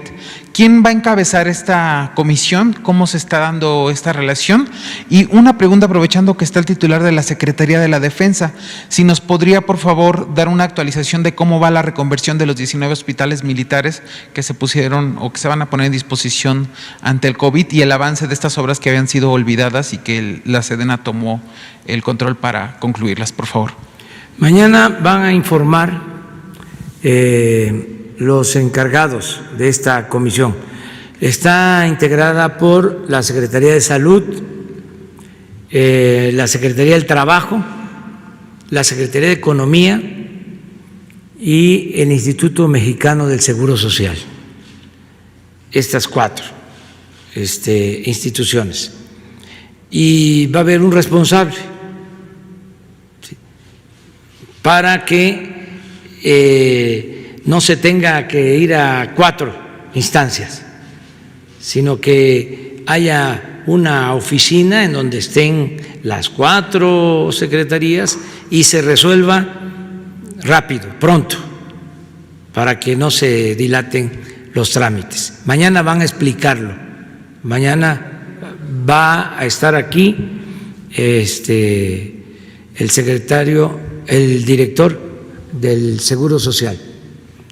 ¿Quién va a encabezar esta comisión? ¿Cómo se está dando esta relación? Y una pregunta, aprovechando que está el titular de la Secretaría de la Defensa, si nos podría, por favor, dar una actualización de cómo va la reconversión de los 19 hospitales militares que se pusieron o que se van a poner en disposición ante el COVID y el avance de estas obras que habían sido olvidadas y que la Sedena tomó el control para concluirlas, por favor. Mañana van a informar los encargados de esta comisión. Está integrada por la Secretaría de Salud, la Secretaría del Trabajo, la Secretaría de Economía y el Instituto Mexicano del Seguro Social. Estas 4 instituciones. Y va a haber un responsable para que no se tenga que ir a 4 instancias, sino que haya una oficina en donde estén las 4 secretarías y se resuelva rápido, pronto, para que no se dilaten los trámites. Mañana van a explicarlo. Mañana va a estar aquí el director del Seguro Social,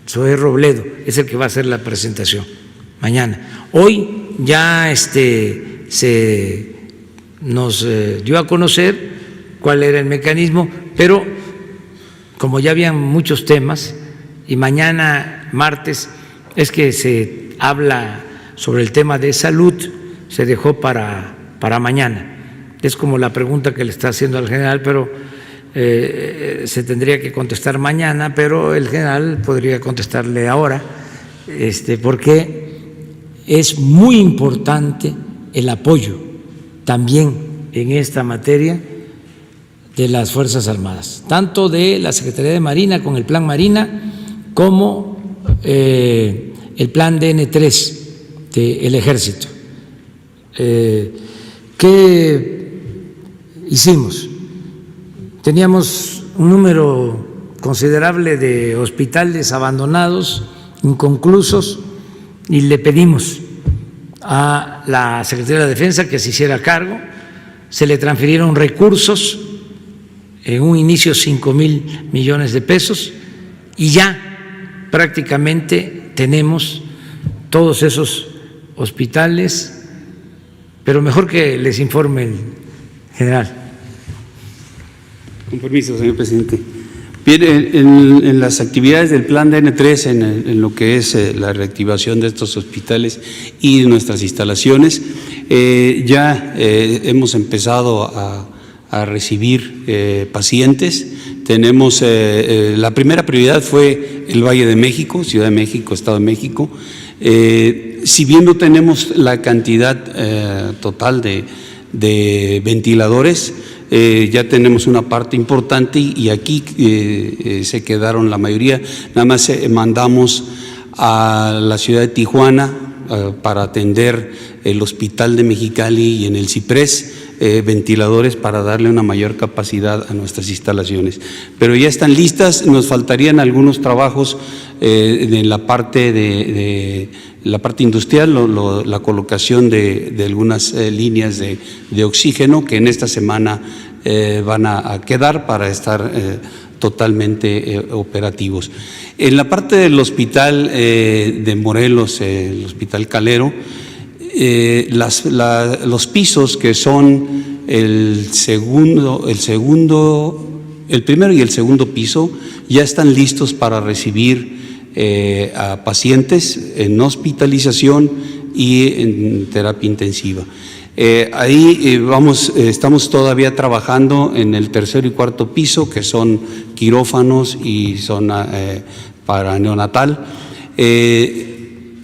Zoé Robledo, es el que va a hacer la presentación mañana. Hoy ya se nos dio a conocer cuál era el mecanismo, pero como ya habían muchos temas, y mañana, martes, es que se habla sobre el tema de salud, se dejó para mañana. Es como la pregunta que le está haciendo al general, pero se tendría que contestar mañana, pero el general podría contestarle ahora, porque es muy importante el apoyo también en esta materia de las Fuerzas Armadas, tanto de la Secretaría de Marina con el Plan Marina como el Plan DN3 del Ejército. ¿Qué hicimos? Teníamos un número considerable de hospitales abandonados, inconclusos, y le pedimos a la Secretaría de la Defensa que se hiciera cargo. Se le transfirieron recursos, en un inicio 5,000 millones de pesos, y ya prácticamente tenemos todos esos hospitales, pero mejor que les informe el general. Con permiso, señor presidente. Bien, en las actividades del Plan DN3, en lo que es la reactivación de estos hospitales y de nuestras instalaciones, ya hemos empezado a recibir pacientes. Tenemos, la primera prioridad fue el Valle de México, Ciudad de México, Estado de México. Si bien no tenemos la cantidad total de ventiladores, ya tenemos una parte importante y aquí se quedaron la mayoría. Nada más mandamos a la ciudad de Tijuana para atender el hospital de Mexicali y en el Ciprés ventiladores para darle una mayor capacidad a nuestras instalaciones. Pero ya están listas, nos faltarían algunos trabajos en la parte la parte industrial, la colocación de algunas líneas de oxígeno que en esta semana van a quedar para estar totalmente operativos. En la parte del hospital de Morelos, el Hospital Calero, los pisos que son el primero y el segundo piso ya están listos para recibir a pacientes en hospitalización y en terapia intensiva. Ahí estamos todavía trabajando en el tercero y cuarto piso, que son quirófanos y zona para neonatal.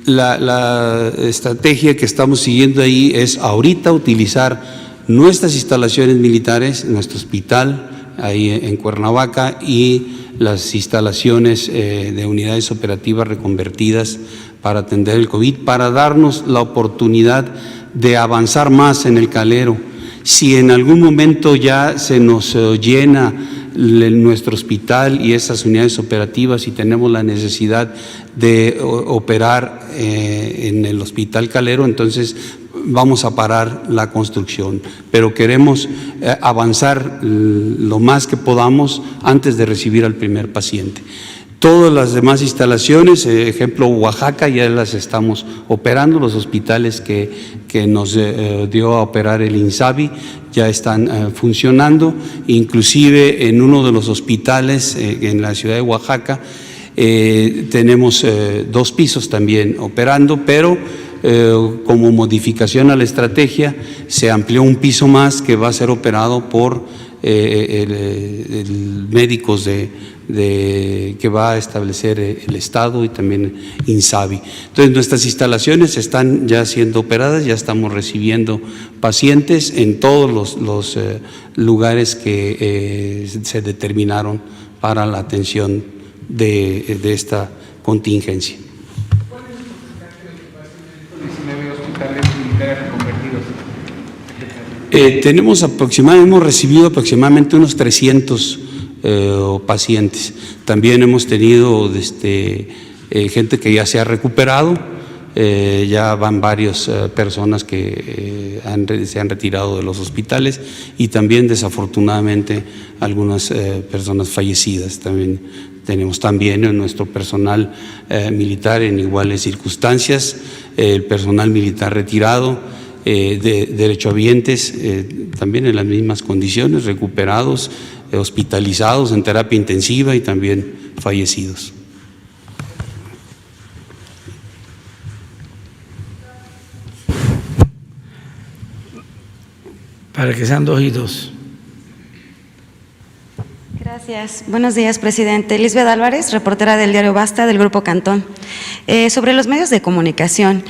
La estrategia que estamos siguiendo ahí es ahorita utilizar nuestras instalaciones militares, nuestro hospital ahí en Cuernavaca y las instalaciones de unidades operativas reconvertidas para atender el COVID, para darnos la oportunidad de avanzar más en el Calero. Si en algún momento ya se nos llena nuestro hospital y esas unidades operativas y tenemos la necesidad de operar en el Hospital Calero, entonces vamos a parar la construcción, pero queremos avanzar lo más que podamos antes de recibir al primer paciente. Todas las demás instalaciones, ejemplo Oaxaca, ya las estamos operando, los hospitales que nos dio a operar el INSABI ya están funcionando, inclusive en uno de los hospitales en la ciudad de Oaxaca tenemos 2 pisos también operando, pero como modificación a la estrategia se amplió un piso más que va a ser operado por médicos que va a establecer el Estado y también INSABI. Entonces nuestras instalaciones están ya siendo operadas, ya estamos recibiendo pacientes en todos los lugares que se determinaron para la atención de esta contingencia. Hemos recibido aproximadamente unos 300 pacientes. También hemos tenido gente que ya se ha recuperado, ya van varias personas que se han retirado de los hospitales y también desafortunadamente algunas personas fallecidas. También tenemos en nuestro personal militar en iguales circunstancias, el personal militar retirado, derechohabientes también en las mismas condiciones, recuperados, hospitalizados en terapia intensiva y también fallecidos. Para que sean 2 y 2. Gracias. Buenos días, presidente. Lisbeth Álvarez, reportera del diario Basta, del Grupo Cantón. Sobre los medios de comunicación,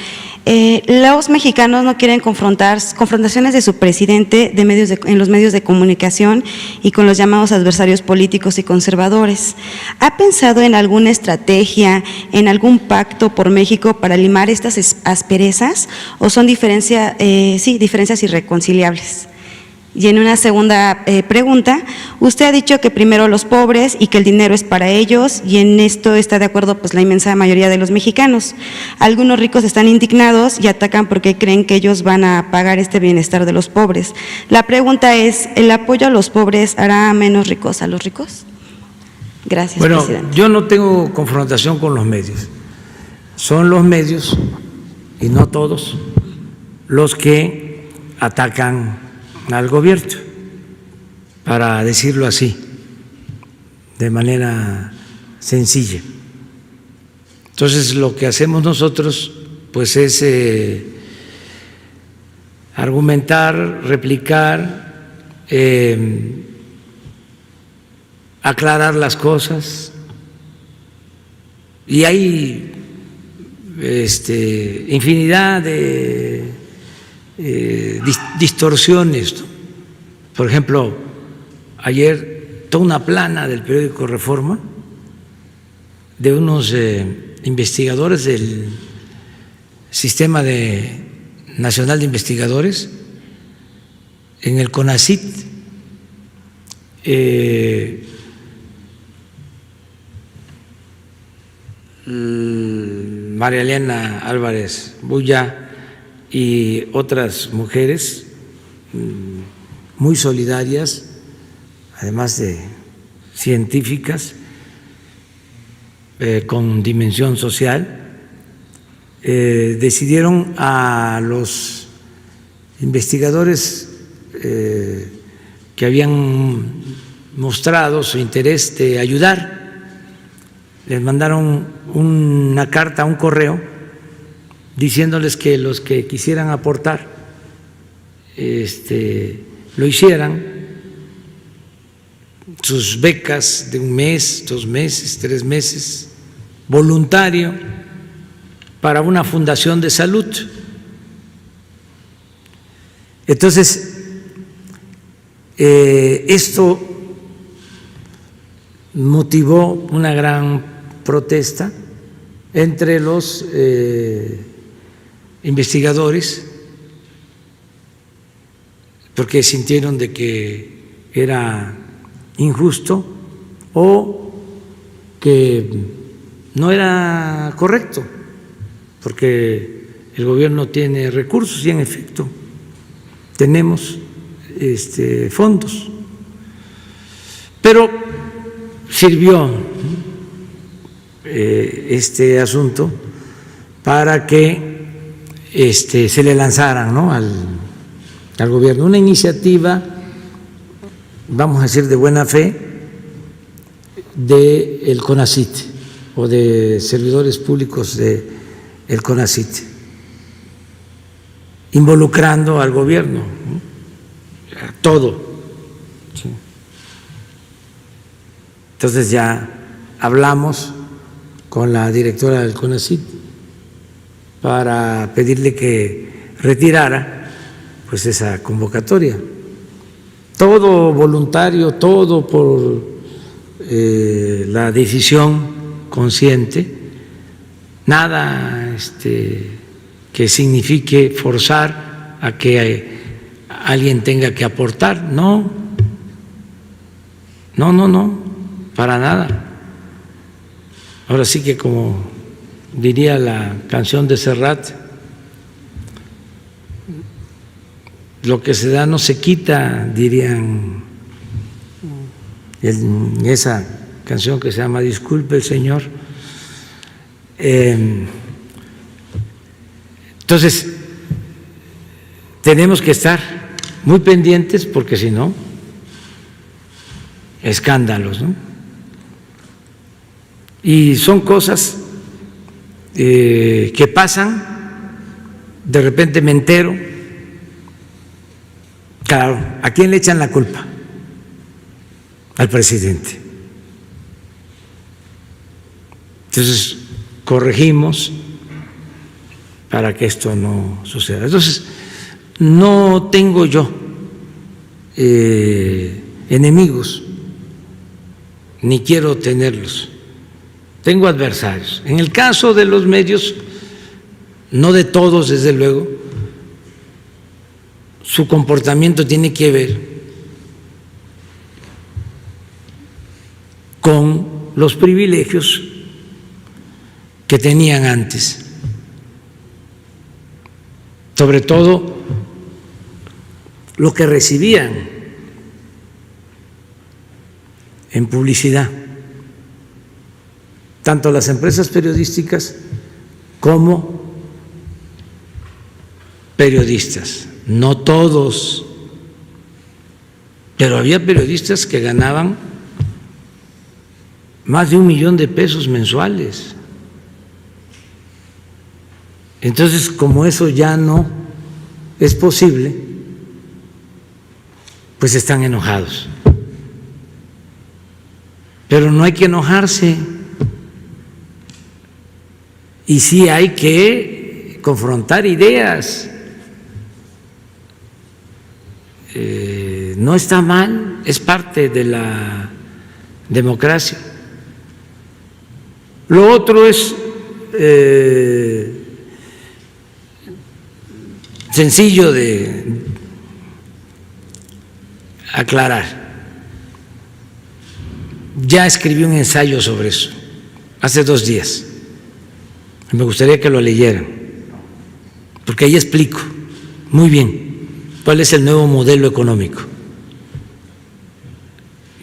los mexicanos no quieren confrontaciones de su presidente en los medios de comunicación y con los llamados adversarios políticos y conservadores. ¿Ha pensado en alguna estrategia, en algún pacto por México para limar estas asperezas o son diferencias irreconciliables? Y en una segunda pregunta, usted ha dicho que primero los pobres y que el dinero es para ellos, y en esto está de acuerdo pues la inmensa mayoría de los mexicanos. Algunos ricos están indignados y atacan porque creen que ellos van a pagar este bienestar de los pobres. La pregunta es, ¿el apoyo a los pobres hará menos ricos a los ricos? Gracias, presidente. Yo no tengo confrontación con los medios. Son los medios, y no todos, los que atacan al gobierno, para decirlo así, de manera sencilla. Entonces, lo que hacemos nosotros, pues, es argumentar, replicar, aclarar las cosas, y hay infinidad de distorsiones, ¿no? Por ejemplo, ayer toda una plana del periódico Reforma de unos investigadores del Sistema Nacional de Investigadores en el CONACYT, María Elena Álvarez Bulla y otras mujeres muy solidarias, además de científicas, con dimensión social, decidieron a los investigadores que habían mostrado su interés de ayudar, les mandaron una carta, un correo, diciéndoles que los que quisieran aportar lo hicieran, sus becas de 1 mes, 2 meses, 3 meses, voluntario, para una fundación de salud. Entonces, esto motivó una gran protesta entre los investigadores, porque sintieron de que era injusto o que no era correcto, porque el gobierno tiene recursos y en efecto tenemos fondos, pero sirvió este asunto para que se le lanzaran, ¿no?, al gobierno una iniciativa, vamos a decir, de buena fe del CONACYT o de servidores públicos del CONACYT, involucrando al gobierno, ¿no?, a todo. ¿Sí? Entonces ya hablamos con la directora del CONACYT para pedirle que retirara pues esa convocatoria. Todo voluntario, todo por la decisión consciente, nada que signifique forzar a que alguien tenga que aportar, no, para nada. Ahora sí que, como diría la canción de Serrat, lo que se da no se quita, dirían en esa canción que se llama Disculpe el Señor. Entonces, tenemos que estar muy pendientes, porque si no, escándalos, ¿no? Y son cosas que pasan, de repente me entero. Claro, ¿a quién le echan la culpa? Al presidente. Entonces, corregimos para que esto no suceda. Entonces, no tengo yo enemigos, ni quiero tenerlos. Tengo adversarios. En el caso de los medios, no de todos, desde luego, su comportamiento tiene que ver con los privilegios que tenían antes, sobre todo lo que recibían en publicidad, tanto las empresas periodísticas como periodistas. No todos, pero había periodistas que ganaban más de $1 millón mensuales. Entonces, como eso ya no es posible, pues están enojados. Pero no hay que enojarse. Y sí hay que confrontar ideas. No está mal, es parte de la democracia. Lo otro es sencillo de aclarar. Ya escribí un ensayo sobre eso hace 2 días. Me gustaría que lo leyeran, porque ahí explico muy bien cuál es el nuevo modelo económico.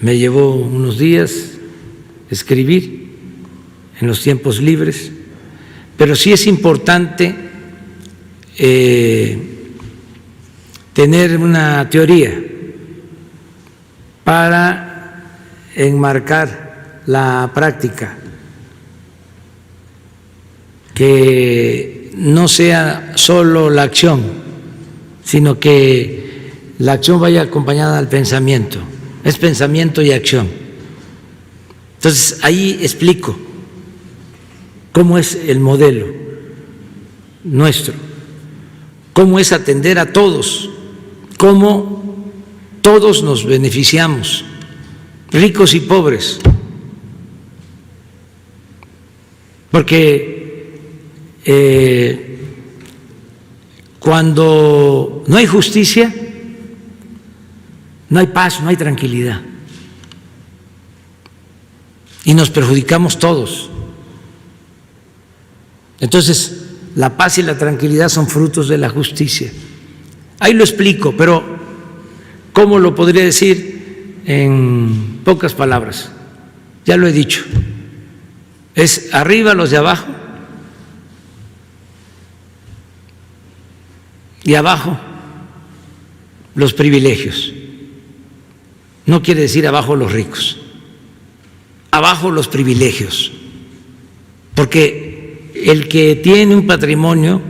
Me llevó unos días escribir en los tiempos libres, pero sí es importante tener una teoría para enmarcar la práctica, que no sea solo la acción, sino que la acción vaya acompañada al pensamiento. Es pensamiento y acción. Entonces, ahí explico cómo es el modelo nuestro, cómo es atender a todos, cómo todos nos beneficiamos, ricos y pobres, porque cuando no hay justicia, no hay paz, no hay tranquilidad, y nos perjudicamos todos. Entonces, la paz y la tranquilidad son frutos de la justicia. Ahí lo explico, pero ¿cómo lo podría decir en pocas palabras? Ya lo he dicho. Es arriba los de abajo y abajo los privilegios. No quiere decir abajo los ricos, abajo los privilegios, porque el que tiene un patrimonio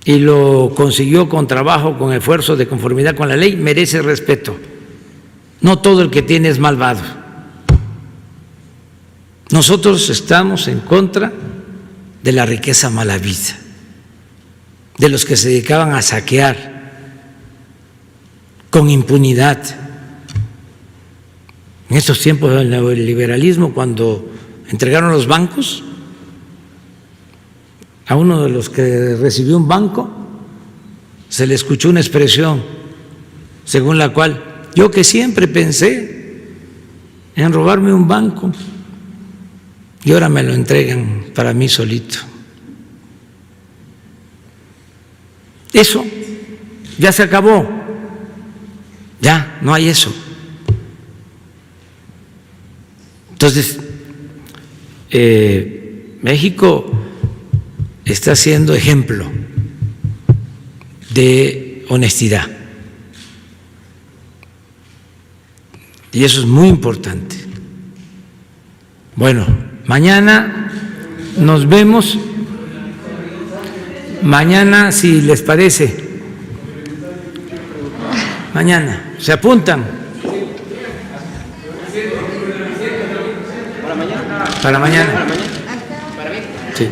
y lo consiguió con trabajo, con esfuerzo, de conformidad con la ley, merece respeto. No todo el que tiene es malvado. Nosotros estamos en contra de la riqueza mal habida, de los que se dedicaban a saquear con impunidad. En estos tiempos del neoliberalismo, cuando entregaron los bancos, a uno de los que recibió un banco se le escuchó una expresión según la cual yo, que siempre pensé en robarme un banco, y ahora me lo entregan para mí solito. Eso ya se acabó, ya no hay eso. Entonces, México está siendo ejemplo de honestidad. Y eso es muy importante. Bueno, mañana nos vemos. Mañana, si les parece. Mañana. ¿Se apuntan? ¿Para mañana? Para mañana. Sí.